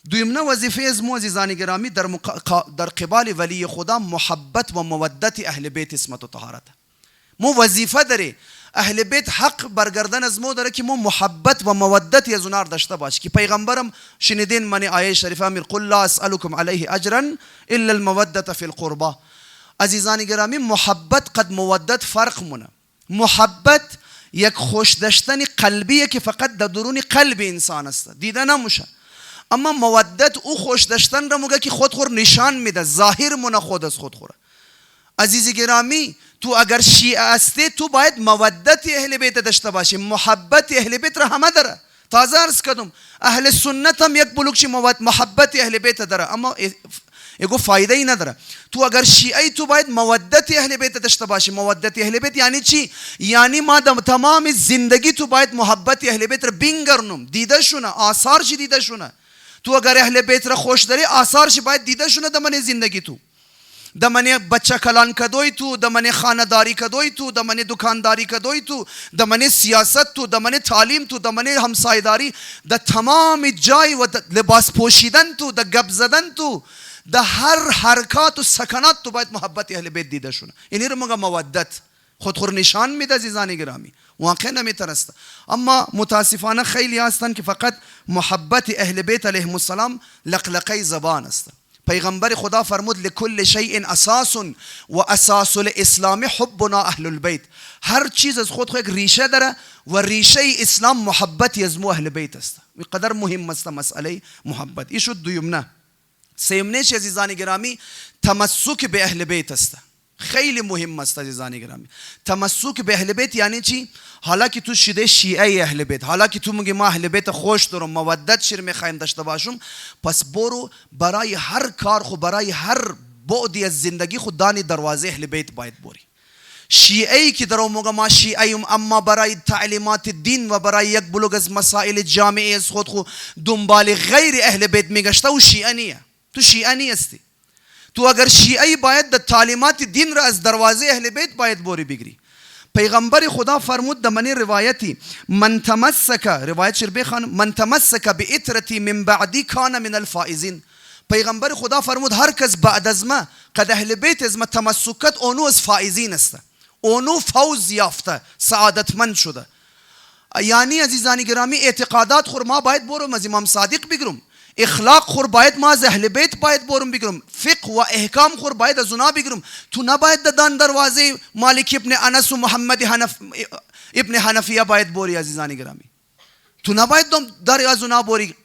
دویمنه وظیفه از ما عزیزان گرامی در قبال ولی خدا محبت و مودت اهل بیت اسمت و طهارت. مو وظیفه داره اهل بیت حق برگردن از ما داره که ما محبت و مودت از اونها داشته باش. که پیغمبرم شنیدین من آیه شریفه میگه قل لا اسالکم علیه اجرا الا المودت فی القربى. عزیزان گرامی محبت قد مودت فرق مونه. محبت یک خوش داشتن قلبیه که فقط در درون قلب انسان است، دیده نمیشه. اما مودت او خوش داشتن را میگه که خودخور نشان میده، ظاهر مونه خود از خودخوره. عزیز گرامی تو اگر شیعه هستی تو باید مودت اهل بیت داشته باشی، محبت اهل بیت را همه داره. تازه عرض کردم اهل سنت هم یک بلوک محبت اهل بیت داره، اما یگو فایده ای نداره. تو اگر شیعه تو باید مودت اهل بیت داشته باشی. مودت اهل بیت یعنی چی؟ یعنی ما تمام زندگی تو باید محبت اهل بیت را بینگرنم، دیده شونه، آثارش دیده شونه. تو اگر اهل بیت را خوش داری آثارش باید دیده شونه در من زندگی تو. دمنه بچه کلان کدوی تو، دمنه خانداری کدوی تو، دمنه دکانداری کدوی تو، دمنه سیاست تو، دمنه تعلیم تو، دمنه همسایداری، در تمام جای و لباس پوشیدن تو، در گپ زدن تو، در هر حرکات و سکنات تو باید محبت اهل بیت دیده شونه. اینی رو مگه مودت خودخور نشان میده عزیزان گرامی، واقعا نمیترسته. اما متاسفانه خیلی هستن که فقط محبت اهل بیت علیهم السلام لقلقه زبان است. پیغمبر خدا فرمود لکل شیء اساس و اساس الاسلام حبنا اهل البیت. هر چیز از خود یک ریشه داره و ریشه اسلام محبت از مو اهل بیت است. قدر مهم است مسئله محبت. این شد دویمنه. سیمنه عزیزان گرامی تمسک به اهل بیت است. خیلی مهم است عزیزان گرامی. تمسک به اهل بیت یعنی چی؟ حالا که تو شده شیعه اهل بیت، حالا که تو میگی ما اهل بیت خوش دارم، مودت شیر میخوایم داشته باشم، پس برو برای هر کار خود، برای هر بعدی از زندگی خود دانی دروازه اهل بیت باید بری. شیعه که در موقع ما شیعه ایم اما برای تعلیمات دین و برای یک بلوغ از مسائل جامعه از خود دنبال غیر اهل بیت میگشته و شیعه نیه. تو شیعه نیستی. تو اگر شیعه باید در تعلیمات دین را از دروازه اهل بیت باید بوری بگیری. پیغمبر خدا فرمود در من روایتی من تمسک، روایت شربی خان، من تمسک بإترتی من بعدی کان من الفائزین. پیغمبر خدا فرمود هر کس بعد از ما قد اهل بیت از ما تمسکت اونو از فائزین است، اونو فوز یافته، سعادتمند شده. یعنی عزیزانی گرامی اعتقادات خور ما باید برم از امام صادق بگیرم، اخلاق خور باید ما از اهل بیت باید برم بگیرم، فقه و احکام خور باید از اونا بگیرم. تو نباید دان دروازه مالک ابن انس و محمد ابن حنفیه باید بوری عزیزانی گرامی. تو نباید در از اونا بوری،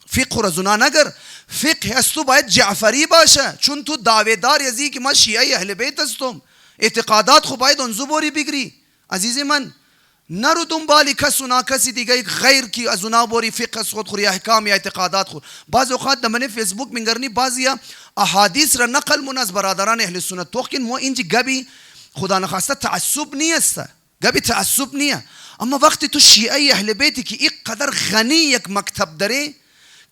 فقه خور از اونا نگر. فقه از تو باید جعفری باشه، چون تو دعویدار یزی که ما شیعه اهل بیت هستم. اعتقادات خو باید اونزو بوری بگیری عزیز من. نرو دنبالی کس و ناکسی دیگه غیر کی از اونا بوری فقه خود خور یا احکام یا اعتقادات خور. بعض اوقات دمنه فیسبوک منگرنی بعضیا احادیث را نقل من از برادران اهل سنت توقین مو اینجی گبی خدا نخواسته تعصب نیست، گبی تعصب نیه. اما وقتی تو شیعه اهل بیتی که این قدر غنی یک مکتب داره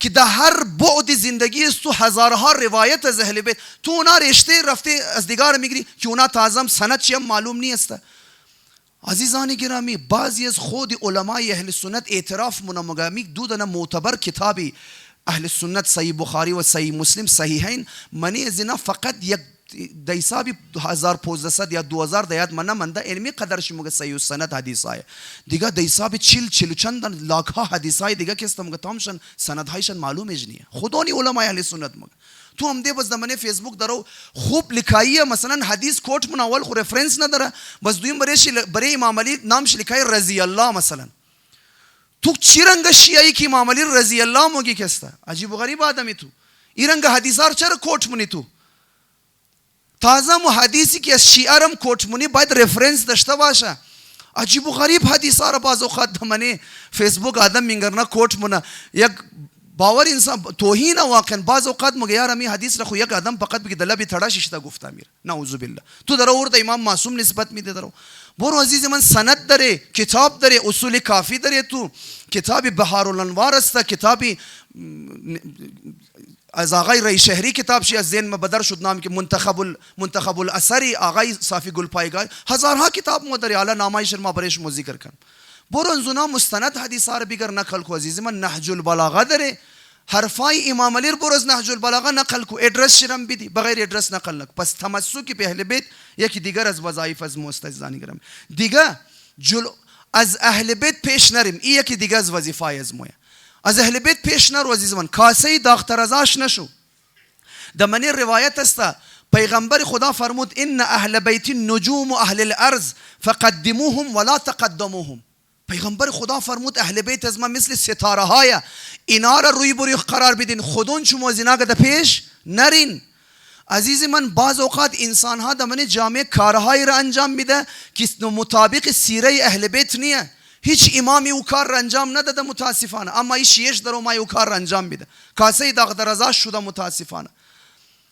که در هر بعد زندگی است تو هزارها روایت از اهل بیت، تو اونا رشته رفته از دیگر میگیری که اونا تازم سند چیم معلوم نیست. عزیزان گرامی بعضی از خود علمای اهل سنت اعتراف منمگامی دو دانه معتبر کتابی اهل سنت صحیح بخاری و صحیح مسلم صحیحین منی از اینا فقط یک دیسابی 1500 یا 2000 دیات منده علمی قدرش مگه صحیح سند حدیثای دیگه دیسابی چل چند لاکھ ها حدیثای دیگه که است مگه تامشن سندهایشن معلوم اجنیه. خدانی علمای اهل سنت مگه تو هم ده بس دمنه فیسبوک درو خوب لکاییه مثلا حدیث کوٹ من اول خو رفرنس نداره بس دویم برای امام علی نامش لکای رضی الله مثلا. تو چی رنگ شیعی که امام علی رضی الله موگی کسته؟ عجیب و غریب آدمی تو. این رنگ حدیثار چرا کوٹ منی تو؟ تازه حدیثی که از شیعه رم کوٹ منی باید رفرنس داشته باشه. عجیب و غریب حدیثار باز اوقات دمنه فیسبوک آدم میگرنا کوٹ منا یک باور انسان توهین واقعا بعض اوقات مگه یار می حدیث را خو یک آدم فقط بگی دلبی تھڑا ششتا گفته امیر نعوذ بالله تو درو ورته امام معصوم نسبت میده درو. برو عزیز من سند داره، کتاب داره، اصول کافی داره، تو کتاب بهار الانوار است، کتابی از آقای رئی شهری کتاب شی از ذهن میں بدر شد نام که منتخب الاثری آقای صافی گلپایگای هزارها کتاب مدر اعلی نامای شرما برش مو ذکر کن. برو انزونا مستند حدیثار بگر نقل کو عزیز من نهج البلاغه داره حرفای امام علی برو از نهج البلاغه نقل کو ادرس شرم بدی بغیر ادرس نقل نک. پس تمسک به اهل بیت یکی دیگر از وظایف از مستزانی گرم دیگه از اهل بیت پیش نریم. این یکی دیگه از وظیفای از مویا از اهل بیت پیش نرو عزیز من. کاسه داغتر ازاش نشو. دمنی روایت است پیغمبر خدا فرمود ان اهل بیت نجوم اهل الارض فقدموهم ولا تقدموهم. پیغمبر خدا فرمود اهل بیت از ما مثل ستاره های اینا را روی بروی قرار بدین خودون شما از اینا گده پیش نرین. عزیز من بعض اوقات انسان ها دمنی جامعه کارهایی را انجام میده که مطابق سیره اهل بیت نیه. هیچ امامی او کار را انجام نداده متاسفانه، اما این شیعش در ما او کار را انجام میده. کاسه داغ درازاش شده متاسفانه.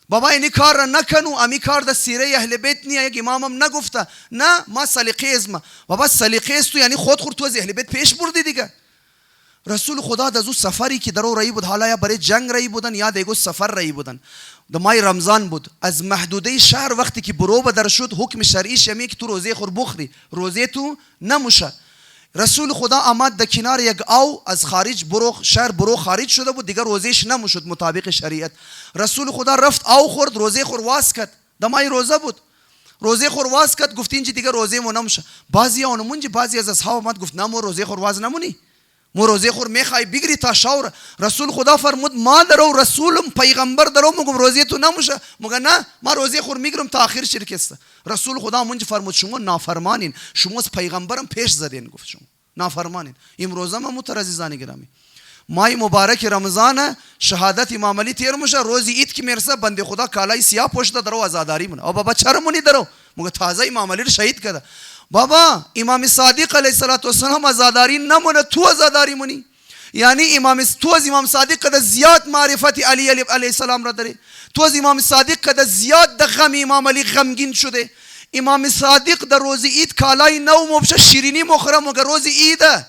بابا اینی کار را نکنو، امی کار در سیره اهل بیت نیه، یک امامم نگفته نه ما سلیقه ازم. بابا سلیقه است تو یعنی خود تو از اهل بیت پیش بردی دیگه. رسول خدا در اون سفری که درو رایی بود، حالا یا برای جنگ رایی بودن یا دیگه سفر رایی بودن، در ماه رمضان بود، از محدوده شهر وقتی که برو بدر شد حکم شرعیش یمی که تو روزه خور بخوری، روزه تو نموشه. رسول خدا آمد در کنار یک آو از خارج شهر برو خارج شده بود، دیگر روزهش نموشد مطابق شریعت. رسول خدا رفت آو خورد، روزه خور واس کرد، دمای روزه بود، روزه خور واس کرد، گفت اینجا دیگر روزه مو نموشه. بعضی اونمونج بعضی از اصحاب آمد گفت نه مو روزه خور واز نمونی، مو روزه خور میخوای بگیری تا شاور. رسول خدا فرمود ما درو رسولم پیغمبر درو مگم روزه تو نموشه، مگه نه ما روزه خور میگیرم تا آخر شرک است. رسول خدا منج فرمود شما نافرمانین، شما از پیغمبرم پیش زدین، گفت شما نافرمانین. امروزه ما مترزیزان گرامی مای مبارک رمضان شهادت امام علی تیر میشه، روزی عید که میرسه بنده خدا کالای سیاه پوشیده درو آزاداری مونه. او بابا چرا مونی درو؟ مگه تازه امام علی رو شهید کرده. بابا امام صادق علیه السلام آزاداری نمونه، تو آزاداری مونی. یعنی تو از امام صادق کده زیاد معرفت علی علیه السلام را داری، تو از امام صادق کده زیاد د غم امام علی غمگین شده. امام صادق در روز عید کالای نو مبشه شیرینی مخوره، مگه روز عیده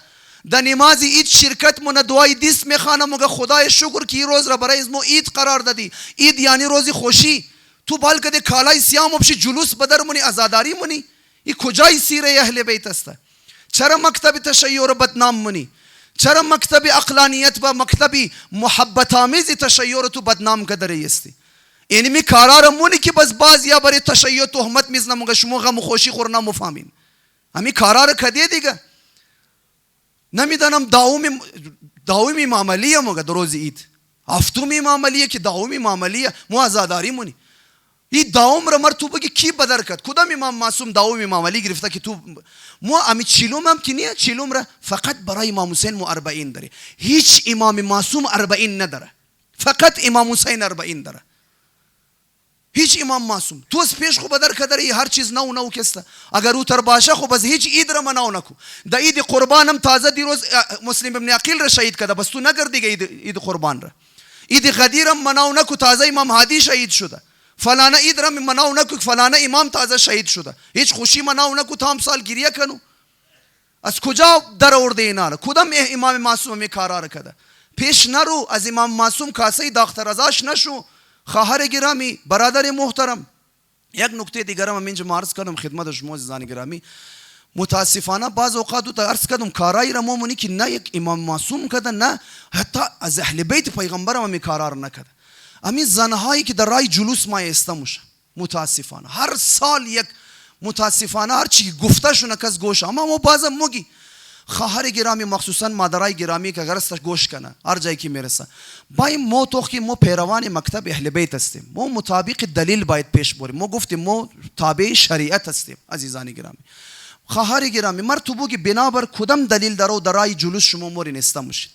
در نماز عید شرکت مونه، دعای دیست میخوانه، مگه خدای شکر که این روز را برای اسمو عید قرار دادی. عید یعنی روز خوشی، تو بال کده کالای سیاه مبشه جلوس بدر مونی، آزاداری مونی. این کجای سیره اهل بیت است؟ چرا مکتب تشیع بدنام مونی؟ چرا مکتب عقلانیت و مکتب محبت آمیز تشیع تو بدنام کدری استی؟ اینمی کارا مونی که بس باز یا برای تشیع تهمت میزنه، مگه شما غم و خوشی خور نمفهمین. همی کارا کدی دیگه. نمیدانم داومی معاملیه مگه در روز عید، هفتمی معاملیه که داومی معاملیه، مو عزاداری مونی. این داوم را مر تو بگی کی بدر کرد؟ کدام امام معصوم داومی معاملی گرفته که تو مو امی چیلوم هم که نیه، چیلوم را فقط برای امام حسین مو 40 داره. هیچ امام معصوم 40 نداره، فقط امام حسین 40 داره. هیچ امام معصوم تو از پیش خو بدر کدری هر چیز نو کسته. اگر او تر باشه خو بس هیچ عید را مناو نکو. د عید قربانم تازه دیروز مسلم ابن عقیل را شهید کرده، بس تو نگر دیگه عید قربان را. عید غدیرم مناو نکو، تازه امام هادی شهید شده. فلانه عید را مناو نکو، فلانه امام تازه شهید شده. هیچ خوشی مناو نکو، تام سال گریه کنو. از کجا در آورده اینا را؟ کدام امام معصوم می کارا را کرده؟ پیش نرو، از امام معصوم کاسه داختر ازاش نشو. خواهر گرامی، برادر محترم، یک نکته دیگرم من اینجا عرض کردم خدمت شما عزیزان گرامی. متاسفانه بعض اوقات تو عرض کردم کارایی را مؤمنی که نه یک امام معصوم کرده، نه حتی از اهل بیت پیغمبر هم کارا را نکرده. همین زنهایی که در راه جلوس ما استموشه، متاسفانه هر سال یک، متاسفانه هر چی گفته شونه کس گوش، اما ما بعضا موگی خواهر گرامی مخصوصا مادرای گرامی که اگر است گوش کنه هر جایی که میرسه، باید ما تو که ما پیروان مکتب اهل بیت هستیم، ما مطابق دلیل باید پیش بریم. ما گفتیم ما تابع شریعت هستیم. عزیزان گرامی، خواهر گرامی، مر تو بگی بنابر کدام دلیل درو درای جلوس شما مور نستموشید.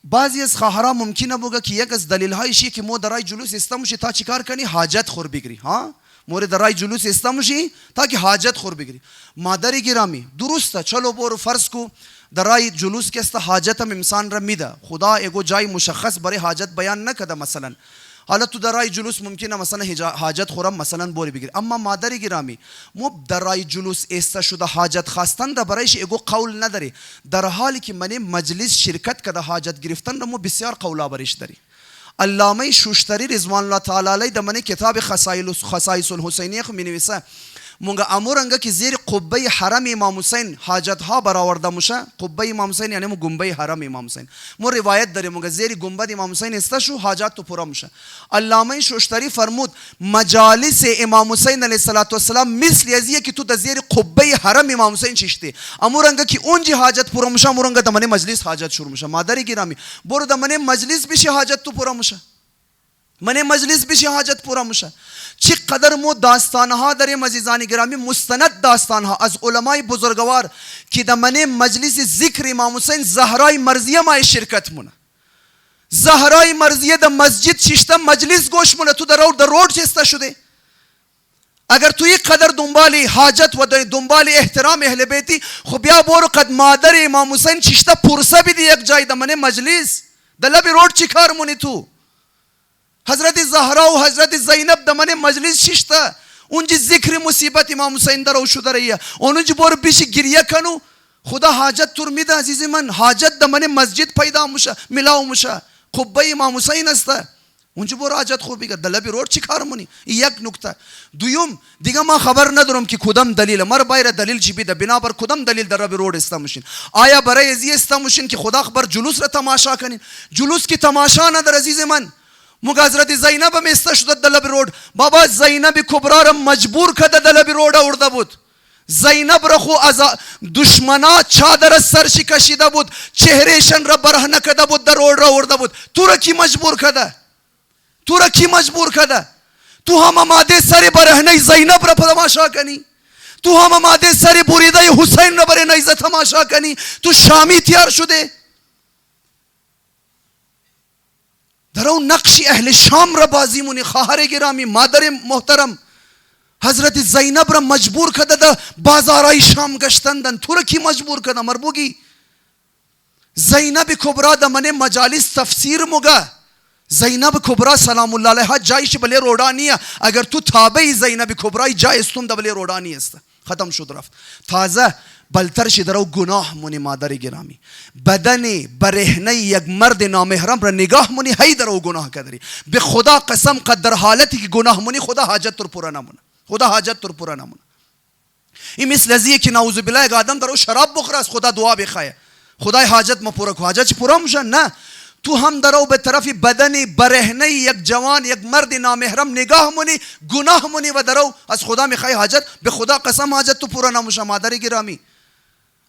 بعضی از خواهرها ممکنه بگه که یک از دلیل هایشی که ما درای جلوس استموشی تا چیکار کنی؟ حاجت خور بگیری. ها مورد درای جلوس استموشی تا که حاجت خور بگیری. مادر گرامی درسته، چلو برو فرض کو درای جلوس که است حاجت هم انسان را میده، خدا اگو جای مشخص برای حاجت بیان نکده. مثلا حالا تو درای جلوس ممکنه مثلا حاجت خورم مثلا بوری بگیری، اما مادر گرامی ما درای جلوس است شده حاجت خواستن را برایش اگو قول نداری، در حالی که من مجلس شرکت کده حاجت گرفتن را ما بسیار قولا برش داری. علامه شوشتری رضوان الله تعالی علیه در من کتاب خصائص الحسینیه خو مینویسه مونگا امورنگا که زیر قبه حرم امام حسین حاجت ها برآورده موشه. قبه امام حسین یعنی مو گنبه حرم امام حسین. ما روایت داریم مونگا زیر گنبد امام حسین استشو حاجت تو پورا موشه. علامه شوشتری فرمود مجالس امام حسین علیه السلام مثل ازیه که تو در زیر قبه حرم امام حسین چشتی. امورنگا که اونجی حاجت پورا موشه، امورنگا در من مجلس حاجت شروع موشه. مادر گرامی برو در من مجلس بشی حاجت تو پورا موشه. من مجلس بشی حاجت پورا موشه. چقدر مو داستانها داریم عزیزان گرامی، مستند داستانها از علمای بزرگوار که در من مجلس ذکر امام حسین زهرای مرضیه ما شرکت مونه. زهرای مرضیه در مسجد ششتم مجلس گوش مونه، تو در روڈ چسته شده. اگر تو یک قدر دنبال حاجت و دنبال احترام اهل بیتی، خب بیا برو قد مادر امام حسین ششته پرسه بدی یک جای در من مجلس در لب روڈ چی کار مونی تو؟ حضرت زهرا و حضرت زینب در من مجلس ششته، اونجا ذکر مصیبت امام حسین در او شده رਹੀه، اونجا برو بیش گریه کنو، خدا حاجت تور میده. عزیز من حاجت در من مسجد پیدا موشه، ملاو موشه، قبه امام حسین است، اونجا برو حاجت خور بگیر. در لب روڈ چی کار مونی؟ یک نکته. دویم دیگه ما خبر ندارم که کدام دلیل مر بایر دلیل چی بیده، بنابر کدام دلیل در لب روڈ استموشین. آیا برای ازی استموشین که خدا خبر جلوس را تماشا کنین؟ جلوس کی تماشا نداره عزیز من. مگه حضرت زینب هم استه شده در لب روڈ. بابا زینب کبرا را مجبور کرده در لب روڈ آورده بود. زینب را خو از دشمنا چادر سرش کشیده بود، چهرهشان را برهنه کرده بود، در روڈ را آورده بود. تو را کی مجبور کرده؟ تو را کی مجبور کرده؟ تو هم آماده سر برهنه زینب را تماشا کنی؟ تو هم آماده سر بریده حسین را برای نیزه تماشا کنی؟ تو شامی تیار شده؟ در اون نقش اهل شام را بازی مونی. خواهر گرامی مادر محترم حضرت زینب را مجبور کرده در بازارای شام گشتندن. تو را کی مجبور کرده مربوگی؟ زینب کبرا در من مجالس تفسیر مگه. زینب کبرا سلام الله علیها جایش بله روڈانیه. اگر تو تابع زینب کبرای جای استون در بله روڈانی است. ختم شد رفت. تازه بلترش درو گناه مونی. مادر گرامی بدن برهنه یک مرد نامحرم را نگاه مونی، هی درو گناه کدری. به خدا قسم قد در حالتی که گناه مونی خدا حاجت تر پورا نمونه. خدا حاجت تر پورا نمونه. این مثل ازیه که نعوذ بالله یک آدم درو شراب بخوره از خدا دعا بخواه خدای حاجت ما پورا کو. حاجت پورا میشه؟ نه. تو هم درو به طرف بدن برهنه یک جوان یک مرد نامحرم نگاه مونی، گناه مونی و درو از خدا میخوای حاجت. به خدا قسم حاجت تو پورا نموشه. مادر گرامی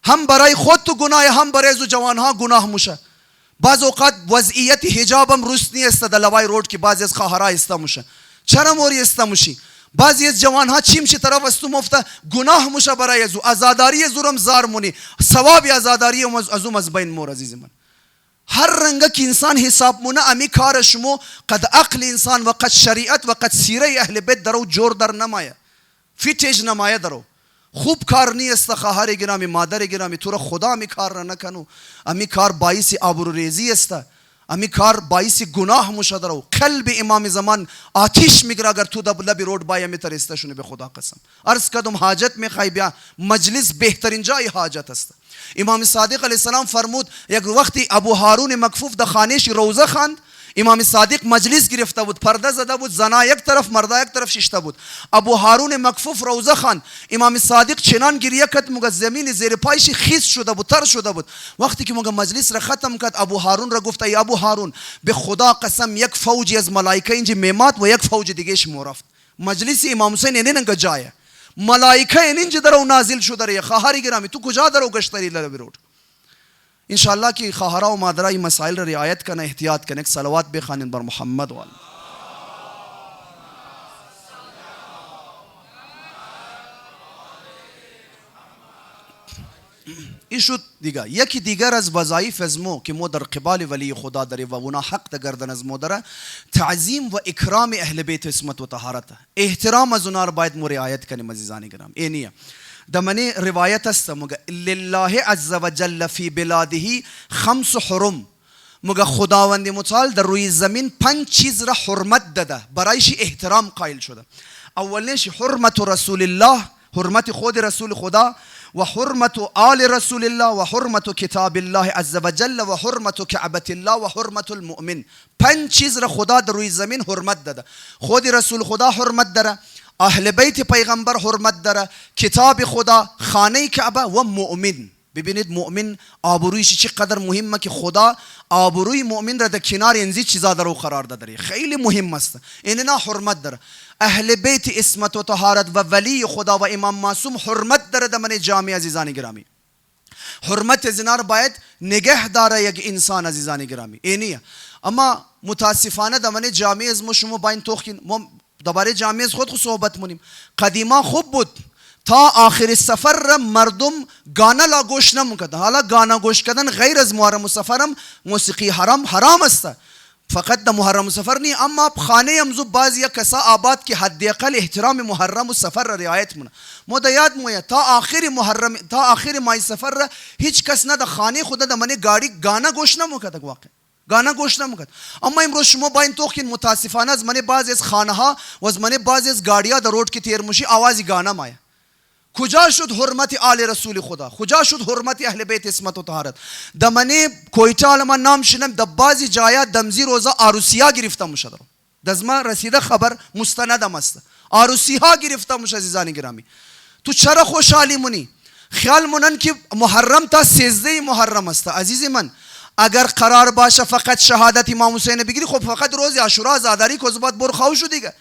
هم برای خود تو گناه، هم برای زو جوانها گناه موشه. بعض اوقات وضعیت حجابم روست نیست در لوای روড که بعضی از خواهرها استا موشه. چرا موری استا موشی؟ بعضی از جوانها چیم چی طرف استو مفته گناه موشه برای زو. آزاداری زورم زار مونی، ثواب آزاداری ازوم از بین مور. عزیز من، هر رنگه که انسان حساب مونه امی کار شما قد عقل انسان و قد شریعت و قد سیره اهل بیت درو جور در نمایه، فیتش نمایه درو. خوب کار نیست خواهر گرامی، مادر گرامی، تو را خدا امی کار را نکنو. امی کار باعث آبروریزی است، امی کار باعث گناه موشه درو. قلب امام زمان آتش میگیره اگر تو در لبی روড بای امی ترسته شونه. به خدا قسم عرض کردم حاجت میخوای بیا مجلس بهترین جای حاجت است. امام صادق علیه السلام فرمود یک وقتی ابو هارون مکفوف در خانهش روزه خواند، امام صادق مجلس گرفته بود، پرده زده بود، زنا یک طرف مردا یک طرف ششته بود. ابو هارون مکفوف روزه خواند، امام صادق چنان گریه کرد مگه زمین زیر پایش خیس شده بود، تر شده بود. وقتی که مگه مجلس را ختم کرد، ابو هارون را گفت ای ابو هارون به خدا قسم یک فوجی از ملائکه اینجا میمات و یک فوج دیگه شما رفت. مجلس امام حسین ایننگه جایه، ملائکه اینجا درو نازل شده ره. خواهر گرامی تو کجا درو گشتری لبی روড؟ انشاءالله که خواهرها و مادرها این مسائل را رعایت کنه، احتیاط کنه. صلوات بخوانید بر محمد و آل. این شد دیگه. یکی دیگر از وظایف از مو که مو در قبال ولی خدا داره و اونا حق در گردن از مو داره، تعظیم و اکرام اهل بیت عصمت و طهارت. احترام از اونا رو باید مو رعایت کنیم عزیزان گرامی. اینیه دمنی روایت است مگه لله عز وجل فی بلاده خمس حرم، مگه خداوند متعال در روی زمین 5 چیز را حرمت داده، برایش احترام قائل شده. اولش حرمت رسول الله، حرمت خود رسول خدا، و حرمت آل رسول الله، و حرمت کتاب الله عز وجل، و حرمت کعبه الله، و حرمت المؤمن. 5 چیز را خدا در روی زمین حرمت داده. خود رسول خدا حرمت داره، اهل بیت پیغمبر حرمت داره، کتاب خدا، خانه کعبه و مؤمن. ببینید مؤمن آبرویش چقدر مهمه که خدا آبروی مؤمن را در کنار اینزی چیزا درو قرار داره. خیلی مهم است. ایننا حرمت داره. اهل بیت عصمت و طهارت و ولی خدا و امام معصوم حرمت داره در من جامعه عزیزان گرامی. حرمت زنار باید نگه داره یک انسان عزیزان گرامی. اینیه. اما متاسفانه در من جامعه از ما شما باید توخین درباره جامعه خود صحبت مونیم. قدیما خوب بود تا آخر سفر را مردم گانا لا گوش نمیکرد. حالا گانا گوش کردن غیر از محرم و سفرم موسیقی حرام است، فقط در محرم و سفر نی. اما خانه امزو بعضی کسا آباد که حداقل احترام محرم و سفر را رعایت مونه. ما یاد مویه تا آخر محرم تا آخر ماه سفر را هیچ کس نه در خانه خود در من گاڑی گانا گوش نمیکرد، واقعا گانا گوش نمیکرد. اما امروز شما باید توخین متاسفانه از من بعضی از خانه ها و از من بعضی از گاڑیا در روড که تیر موشی آوازی گانا مایه. کجا شد حرمت آل رسول خدا؟ کجا شد حرمت اهل بیت عصمت و طهارت؟ دمنی کویتا علما نام شنم در بعضی جایا دمزی روزا عروسیا گرفته میشه. دزما رسیده خبر مستندم است. عروسیها گرفته میشه عزیزان گرامی. تو چرا خوشحالی مونی؟ خیال مونن که محرم تا 13 محرم است. عزیز من اگر قرار باشه فقط شهادت امام حسین بگیری، خب فقط روز عاشورا زاداری کوزبات بر خواو شو دیگه.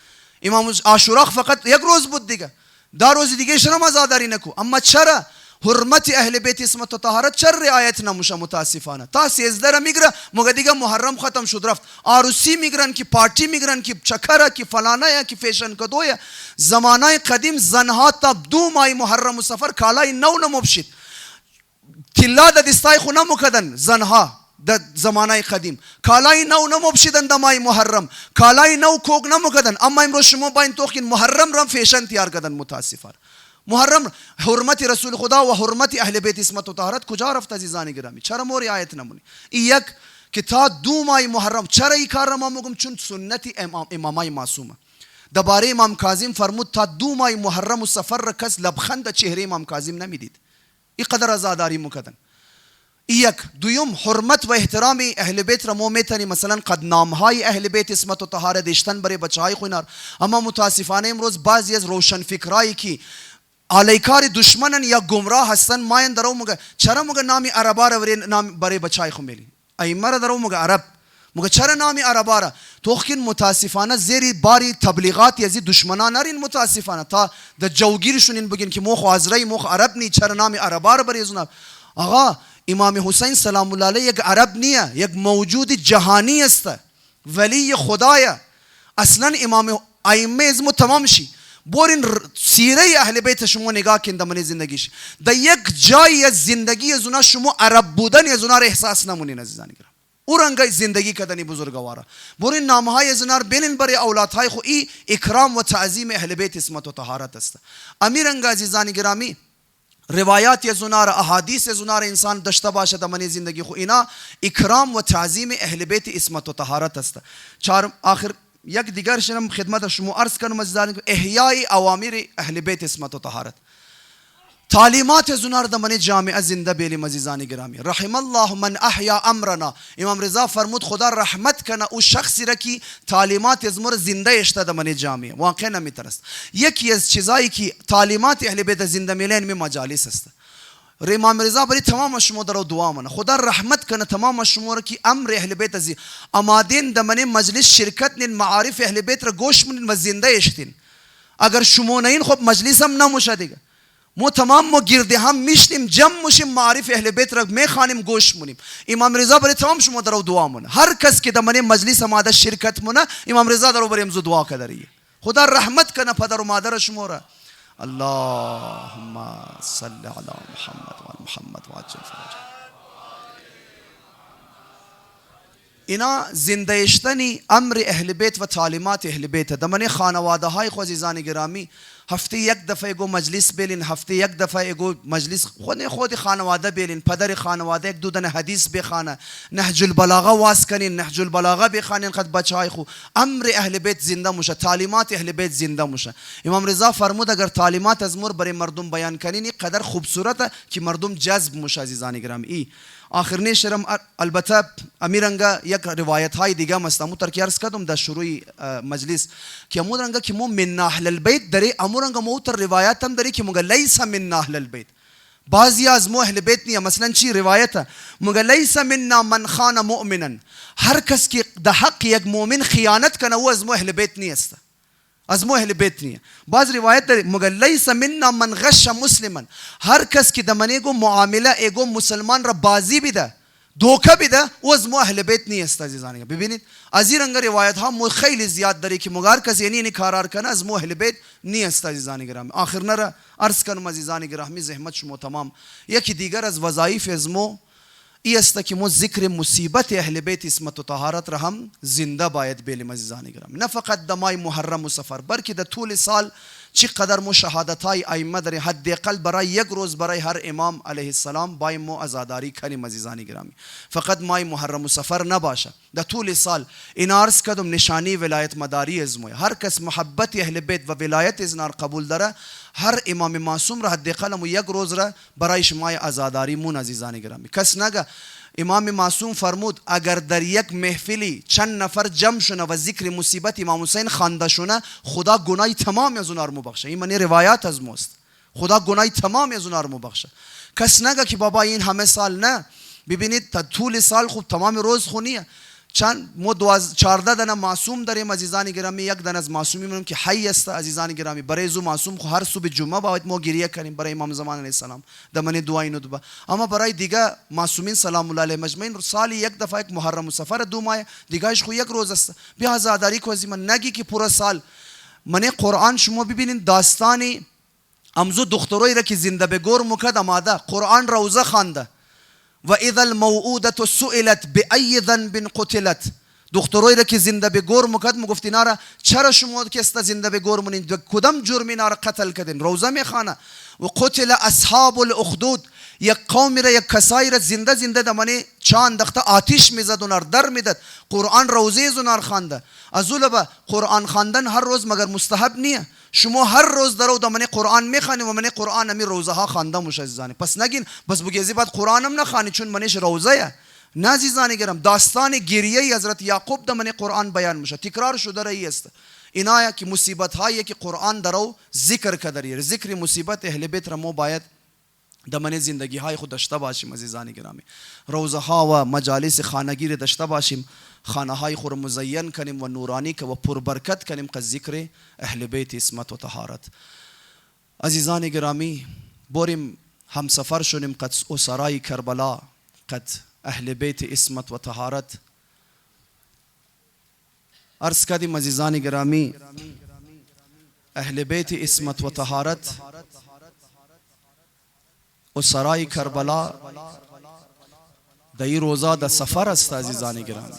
امام عاشورا فقط یک روز بود دیگه، در روز دیگه شنم آزاداری نکو. اما چرا حرمت اهل بیت عصمت و طهارت چرا رعایت نموشه؟ متاسفانه تا 13 را میگره مگه دیگه محرم ختم شد رفت. عروسی میگرن که پارتی میگرن که چکره که فلانه یا که فیشن کدویا. زمانه قدیم زنها تا 2 ماه محرم و سفر کالای نو نموبشید، تلا د دستای خو نموکدن. زنها در زمانه قدیم کالای نو نموبشیدن در ماه محرم، کالای نو کوک نموکدن. اما امروز شما باید توخین محرم را فیشن تیار کردن. متاسفانه محرم حرمت رسول خدا و حرمت اهل بیت عصمت و طهارت کجا رفت عزیزان گرامی؟ چرا ما رعایت نمونی؟ یک که تا 2 ماه محرم چرا این کار را ما میگم؟ چون سنت امامای معصومه. درباره امام کاظم فرمود تا 2 ماه محرم و سفر را کس لبخند چهره امام کاظم نمیدید. این قدر آزاداری میکردن. یک. دوم حرمت و احترام اهل بیت را ما میتونی مثلا قد نامهای اهل بیت عصمت و طهارت داشتن برای بچهای خوینار. اما متاسفانه امروز بعضی از روشن فکرایی که علیکار دشمنن یا گمراه هستن ماین درو مگه چرا مگه نامی عربا را نام برای بچهای خو میلی؟ ائمه را درو مگه عرب مگه چرا نام عربا را؟ توخکین متاسفانه زیر باری تبلیغات یزی دشمنان نرین متاسفانه تا د جوگیرشون این بگین که موخ عزرای موخ عرب نی، چرا نام عربا را بریزون؟ آقا امام حسین سلام الله علیه یک عرب نیه، یک موجود جهانی است، ولی خدایه. اصلا امام ائمه ازمو تمام شی بورین سیره اهل بیت شما نگاه کن دمنی زندگیش در یک جای از زندگی از اونا شما عرب بودن از اونا را احساس نمونین عزیزان گرامی. اورنگای زندگی کردنی بزرگوارا بورین نامهای از اونا را بینین برای اولادهای خو ای اکرام و تعظیم اهل بیت اسمت و طهارت است. امیرنگا عزیزان گرامی روایات از اونا را احادیث از اونا را انسان داشته باشه دمنی زندگی خو اینا اکرام و تعظیم اهل بیت اسمت و طهارت است. چهار آخر یک دیگر شنم خدمت شما عرض کنم عزیزان احیای اوامر اهل بیت اسمت و طهارت. تعلیمات زنار دمنی جامعه زنده بیلیم عزیزان گرامی. رحم الله من احیا امرنا. امام رضا فرمود خدا رحمت کنه او شخصی را که تعلیمات از مر زنده اشته دمنی جامعه. واقعا نمیترست. یکی از چیزایی که تعلیمات اهل بیت زنده میلین می مجالس است. امام رضا برای تمام شما در دعا منه خدا رحمت کنه تمام شما را که امر اهل بیت ازی آمادین دمنی مجلس شرکت نین معارف اهل بیت را گوش منین و زنده اشتین. اگر شما نین خب مجلس هم نموشه دیگه. ما تمام ما گرده هم میشتیم جمع میشیم معارف اهل بیت را میخوانیم گوش منیم. امام رضا برای تمام شما در دعا منه. هر کس که دمنی مجلس آماده شرکت منه امام رضا در برای امزو دعا کدریه. خدا رحمت کنه پدر و مادر شما را. اللهم صل على محمد و محمد و عجل فرجه. اینا زنده اشتنی امر اهل بیت و تعلیمات اهل بیت دمنی خانواده های خو عزیزان گرامی هفته یک دفعه گو مجلس بیلین، هفته یک دفعه گو مجلس خود خانواده بیلین، پدر خانواده یک دو دن حدیث بخانه، نهج البلاغه واس کنین، نهج البلاغه بخانین خد بچهای خو. امر اهل بیت زنده موشه، تعلیمات اهل بیت زنده موشه. امام رضا فرمود اگر تعلیمات از مر برای مردم بیان کنین این قدر خوبصورته که مردم جذب موشه عزیزان گرامی. ای آخرین شرم البته امیرنگا یک روایت های دیگه مستمو ترکی عرض کردم در شروع مجلس که امورنگا که مو من اهل البیت داری امورنگا مو تر روایت هم داری که مگه لیس من اهل البیت بعضی از مو اهل بیت نیه. مثلا چی روایت مگه لیس منا من خان مؤمنا هر کس که در حق یک مؤمن خیانت کنه او از مو اهل بیت نیست، از مو اهل بیت نیه. باز روایت داری مگر لیس منا من غش مسلما هر کس که دمنی گو معامله ایگو مسلمان را بازی بیده دوکه بیده او از مو اهل بیت نیست عزیزان. ببینید از این رنگ روایت ها مو خیلی زیاد داری که مگر کسی یعنی کارار کنه از مو اهل بیت نیست عزیزان گرامی. آخر نره عرض کنم عزیزان گرامی زحمت شما تمام. یکی دیگر از وظایف از مو ای است که ما ذکر مصیبت اهل بیت اسمت و طهارت را هم زنده باید بیلیم عزیزان گرامی. نه فقط دمای محرم و سفر بلکه در طول سال چقدر مو شهادت های ائمه داریم حداقل برای یک روز برای هر امام علیه السلام باید مو عزاداری کنیم عزیزان گرامی. فقط مای محرم و سفر نباشه در طول سال. این عرض کردم نشانی ولایت مداری از مو. هر کس محبت اهل بیت و ولایت از نار قبول داره هر امام معصوم را حداقل مو یک روز را برای شما عزاداری مون عزیزان گرامی. کس نگه امام معصوم فرمود اگر در یک محفلی چند نفر جمع شونه و ذکر مصیبت امام حسین خوانده شونه خدا گناه تمام از اونها رو میبخشه. این معنی روایت از ماست. خدا گناه تمام از اونها رو میبخشه. کس نگه که بابا این همه سال نه. ببینید تا طول سال خوب تمام روز خونیه. چند ما 14 دانه معصوم داریم عزیزان گرامی. یک دانه از معصومی میگم که حی است عزیزان گرامی. برای زو معصوم خو هر صبح جمعه باید ما گریه کنیم برای امام زمان علیه السلام دمن دعای ندبه. اما برای دیگه معصومین سلام الله علیه مجمعین سالی یک دفعه یک محرم و سفر دو ماه دیگهش خو یک روز است. بیا عزاداری کو عزیزان نگی که پورا سال من قرآن شما ببینید داستانی امزو دخترایی را که زنده به گور مکد آماده قرآن روزه خوانده و اذا الموعوده سئلت بأی ذنب قتلت. دخترایی را که زنده به گور مکد مگفت اینا را چرا شما که است زنده به گور مونین کدام جرم اینا را قتل کردین روزه میخوانه. و قتل اصحاب الاخدود یک قومی را یک کسایی را زنده زنده دمانی چند دخته آتش میزد اونار در میداد قرآن روزه زونار خوانده. ازوله قرآن خواندن هر روز مگر مستحب نیه. شما هر روز درو دمنی قرآن میخوانی و من قرآن می روزه ها خوانده موش عزیزانی. پس نگین بس بگیزی بعد قرآن هم نخوانی چون منش روزه نه عزیزانی گرم. داستان گریه حضرت یعقوب دمنی قرآن بیان میشه تکرار شده رایی است. اینا که مصیبت هایی که قرآن درو ذکر کدریه ذکر مصیبت اهل بیت را مو باید دمنه زندگی های خود داشته باشیم عزیزان گرامی. روزه ها و مجالس خانگی داشته باشیم، خانه های خود مزین کنیم و نورانی که و پربرکت کنیم که ذکر اهل بیت عصمت و طهارت. عزیزان گرامی بریم همسفر شدیم قد اسرای کربلا، قد اهل بیت عصمت و طهارت. عرض کردیم عزیزان گرامی اهل بیت عصمت و طهارت اسرای کربلا در این روزا در سفر است عزیزان گرامی.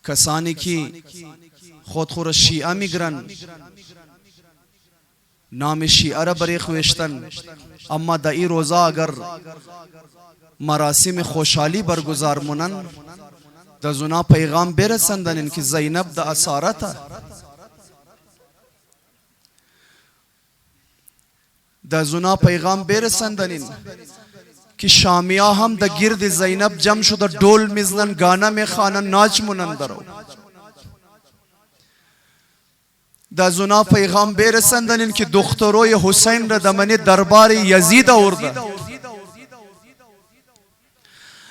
کسانی که خود شیعه میگرن، نام شیعه را برای خویشتن، اما در این روزا اگر مراسم خوشحالی برگزار مونن در زنا پیغام برسندن که زینب در اسارت، در زنا پیغام برسندن که شامیا هم در گرد زینب جمع شده، ڈول میزنن، گانا میخوانن، ناچ مونن درو. در زنا پیغام برسندن که دختروی حسین را دمن دربار یزید آورده.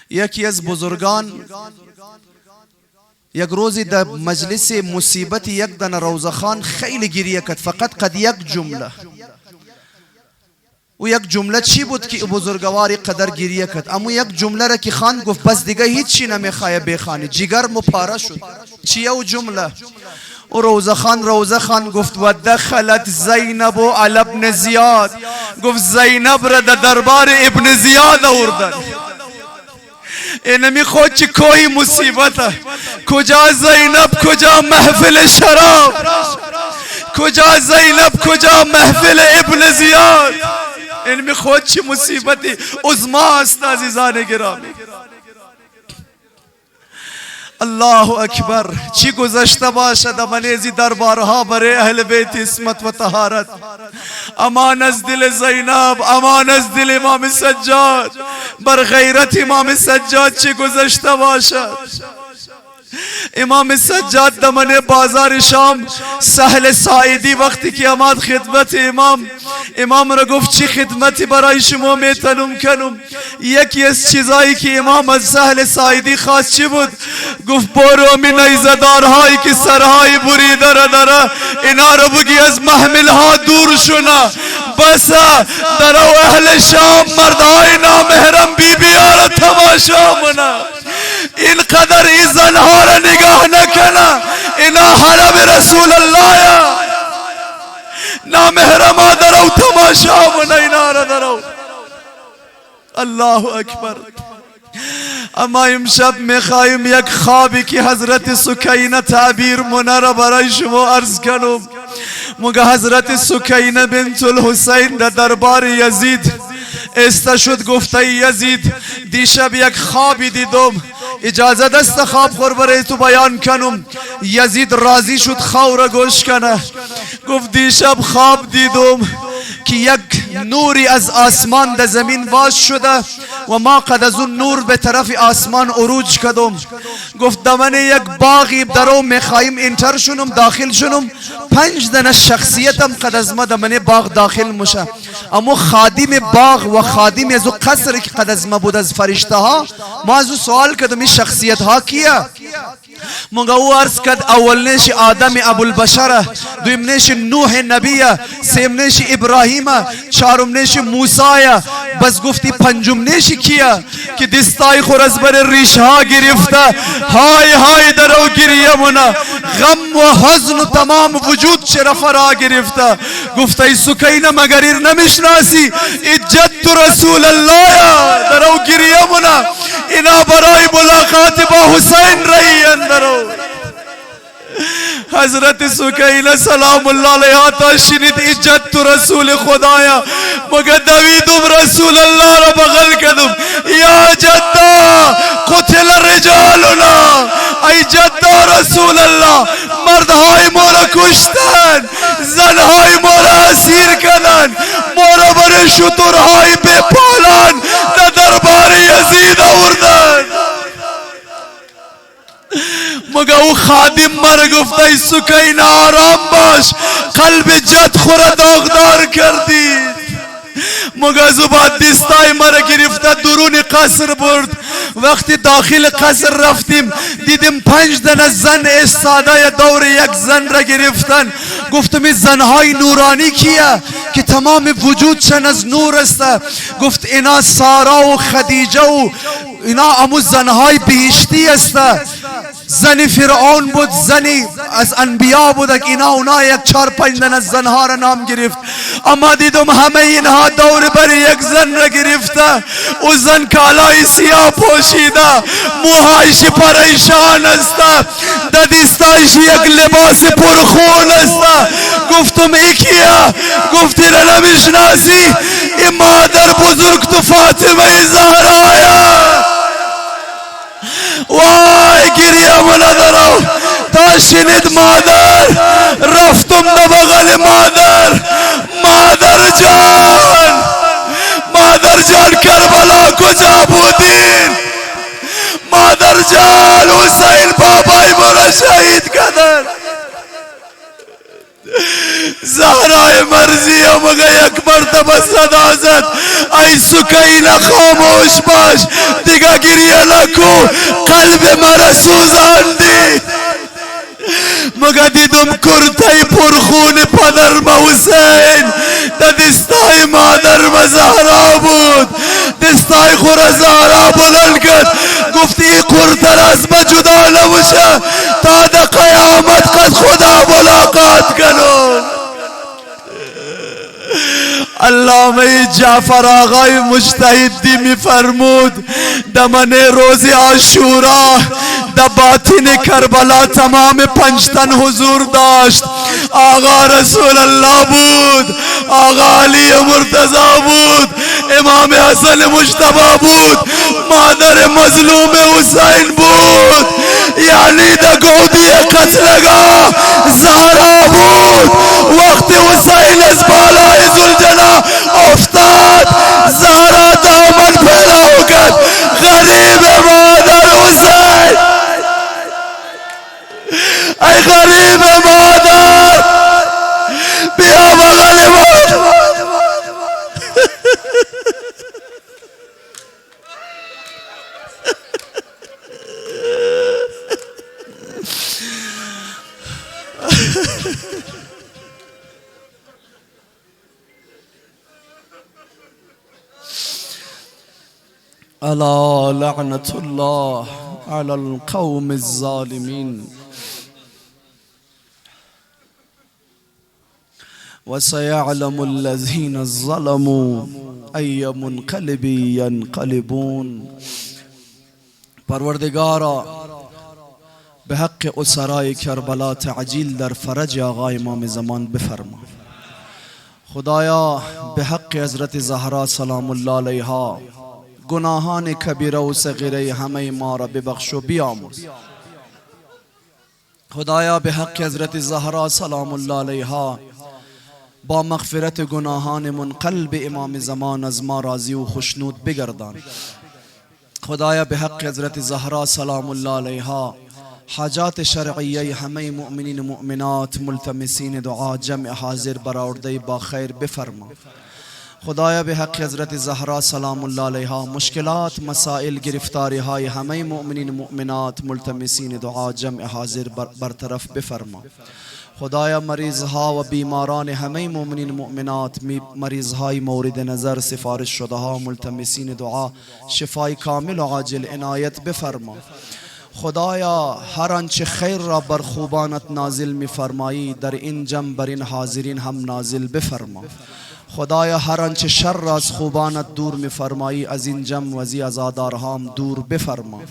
یکی از بزرگان یک روزی در مجلس مصیبت یک دن روزه خان خیلی گریه کرد، فقط قد یک جمله. و یک جمله چی بود که بزرگواری قدر گریه کرد؟ اما یک جمله را که خان گفت بس دیگه هیچی نمیخواه بخوانی، جگر مپاره شد. چیه او جمله؟ و روزه خان گفت و دخلت زینب و علی ابن زیاد، گفت زینب را در دربار ابن زیاد آوردن. اینمی خود چی کوئی مصیبت، کجا زینب کجا محفل شراب، کجا زینب کجا محفل ابن زیاد. اینمی خود چی مصیبتی عظما است عزیزان گرامی. الله اکبر. چی گذشته باشد منیزی دربارها برای اهل بیت عصمت و طهارت. امان از دل زینب، امان از دل امام سجاد، بر غیرت امام سجاد چی گذشته باشد. امام سجاد دمن بازار شام سهل ساعدی وقتی که آمد خدمت امام را گفت چی خدمتی برای شما میتونم کنم؟ یکی از چیزایی که امام از سهل ساعدی خواست چی بود؟ گفت برو می نیزدارهایی که سرهای بریده را داره اینا را بگی از محملها دور شونه، بس در اهل شام مردهای نامحرم بیبی‌ها را تماشا منه. اینقدر این زنها را نگاه نکنه، اینا حرم رسول الله، نامحرم ها درو تماشا منه اینا را درو. الله اکبر. اما امشب میخوایم یک خوابی که حضرت سکینه تعبیر منه را برای شما عرض کنم. مگه حضرت سکینه بنت الحسین در دربار یزید استشد گفته یزید دیشب یک خوابی دیدم، اجازه دست خواب خور برای تو بیان کنم. یزید راضی شد خواب را گوش کنه. گفت دیشب خواب دیدم که یک نوری از آسمان در زمین باز شده و ما قد از اون نور به طرف آسمان عروج کردم. گفت دمن یک باغی درو میخوایم انتر شنم، داخل شنم. 5 دنه شخصیتم قد از ما دمن باغ داخل مشه، اما خادم باغ و خادم از او قصر که قد از ما بود از فرشته ها، ما از او سوال کردم این شخصیت ها کیه؟ مگه او عرض کرد اولنش آدم ابوالبشر، دویمنش نوح نبیه، سیمنش ابراهیم، چهارمنش موسی. بس گفتی پنجمنش کیه؟ که دستای خور از بر ریش ها گرفته، های های درو گریه مونه، غم و حزن و تمام وجود چرا فرا گرفته. گفته ای سکینه مگر ایر نمیشناسی؟ ای جد رسول الله درو گریه مونه، اینا برای ملاقات با حسین رئی درو. حضرت سکینه سلام الله علیها تا شنید اجت رسول خدایا، مگر دویدم رسول الله را بغل کردم، یا جدا قتل رجالنا، ای جدا رسول الله مردهای ما را کشتن، زنهای ما را اسیر کردن، ما را برای شترهای بپالان در دربار یزید آوردن. مگه او خادم مرا گفت ای سکینه آرام باش، قلب جد خورا داغدار کردی. مگه بعد دستای مرا گرفته درون قصر برد. وقتی داخل قصر رفتیم دیدیم 5 تن زن استاده دور یک زن را گرفتن. گفتم این زنهای نورانی کیه که تمام وجودشان از نور است؟ گفت اینا سارا و خدیجه و اینا امو زنهای بهشتی است. زنی فرعون بود، زنی از انبیا بود. اینا اونا یک 4-5 تن از زنها را نام گرفت. اما دیدم همه اینها دور بر یک زن را گرفته. او زن کالای سیاه پوشیده، موهایش پریشان است، در دستایش یک لباس پرخون است. گفتم ای کیه؟ گفت اینا نمیشناسی؟ این مادر بزرگ تو فاطمه زهرایه. وای گریه من ندارم. تا شنید مادر رفتم در بغل مادر. مادر جان، مادر جان کربلا کجا بودین؟ مادر جان حسین بابای مرا شهید کردن. زهرای مرزیه مگه یک مرتبه صدا زد ای سکینه خاموش باش، دیگه گریه نکو، قلب مرا سوزاندی. مگه دیدم کرته پرخون پدرم حسین در دستای مادرم زهرا بود. دستای خور زهرا بلند کرد گفت این کرته را از من جدا نموشه تا در قیامت قد خدا ملاقات کنم. علامه جعفر آقای مجتهدی می فرمود دمن روز عاشورا در باطن کربلا تمام 5 تن حضور داشت. آقا رسول الله بود، آقا علی مرتضی بود، امام حسن مجتبی بود، مادر مظلوم حسین بود. یعنی در گودی قتلگاه زهرا بود. وقتی حسین از بالای ذوالجلال افتاد زهرا دامن پیدا کرد. غریب مادر حسین، ای غریب مادر بیا بغل ما. الا لعنة الله على القوم الظالمين وسيعلم الذين ظلموا أي منقلب ينقلبون. پروردگارا به حق اسرای کربلا تعجیل در فرج آقا امام زمان بفرما. خدایا به حق حضرت زهرا سلام الله علیها گناهان کبیره و صغیره همه ما را ببخش و بیامرز. خدایا به حق حضرت زهرا سلام الله علیها با مغفرت گناهان منقلب امام زمان از ما راضی و خشنود بگردان. خدایا به حق حضرت زهرا سلام الله علیها حاجات شرعیه همه مؤمنین و مؤمنات ملتمسین دعا جمع حاضر برآورده با خیر بفرما. خدایا به حق حضرت زهرا سلام الله علیها مشکلات مسائل گرفتاری های همه مؤمنین و مؤمنات ملتمسین دعا جمع حاضر برطرف بفرما. خدایا مریض ها و بیماران همه مؤمنین و مؤمنات، مریض های مورد نظر سفارش شده ها ملتمسین دعا شفای کامل و عاجل عنایت بفرما. خدایا هر آنچه خیر را بر خوبانت نازل می فرمایی در این جمع بر این حاضرین هم نازل بفرما. خدایا هر آنچه شر را از خوبانت دور می فرمایی از این جمع و از عزادارها هم دور بفرما.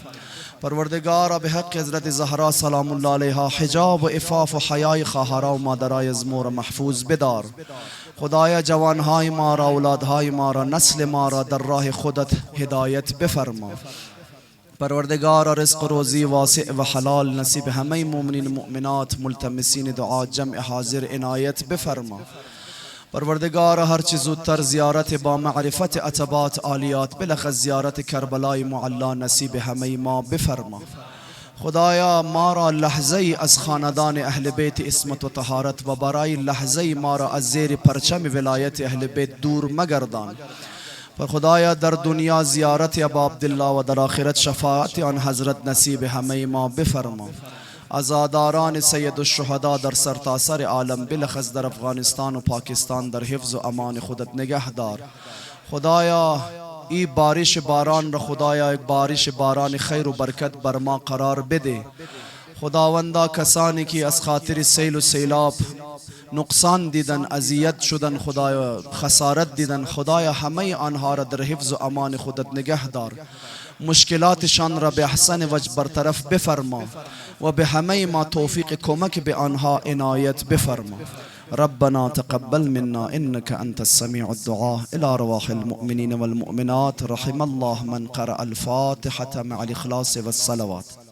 پروردگارا به حق حضرت زهرا سلام الله علیها حجاب و عفاف و حیای خواهرها و مادرای از مور محفوظ بدار. خدایا جوانهای ما را، اولادهای ما را، نسل ما را در راه خودت هدایت بفرما. پروردگارا رزق و روزی واسع و حلال نصیب همه مؤمنین و مؤمنات ملتمسین دعا جمع حاضر عنایت بفرما. پروردگارا هر چه زودتر زیارت با معرفت عتبات عالیات بلخص زیارت کربلای معلا نصیب همه ما بفرما. خدایا ما را لحظه از خاندان اهل بیت عصمت و طهارت و برای لحظه ما را از زیر پرچم ولایت اهل بیت دور مگردان. و خدایا در دنیا زیارت ابا عبدالله و در آخرت شفاعت آن حضرت نصیب همه ما بفرما. عزاداران سید الشهدا در سرتاسر عالم بلخص در افغانستان و پاکستان در حفظ و امان خودت نگه دار. خدایا ای بارش باران را خدایا یک بارش باران خیر و برکت بر ما قرار بده. خداوندا کسانی که از خاطر سیل و سیلاب نقصان دیدن، اذیت شدن، خدایا خسارت دیدن، خدایا همه آنها را در حفظ و امان خودت نگه دار. مشکلاتشان را به احسن وجه برطرف بفرما و به همه ما توفیق کمک به آنها عنایت بفرما. ربنا تقبل منا إنك أنت السميع الدعاء. إلى رواح المؤمنين والمؤمنات. رحم الله من قرأ الفاتحة مع الإخلاص والصلوات.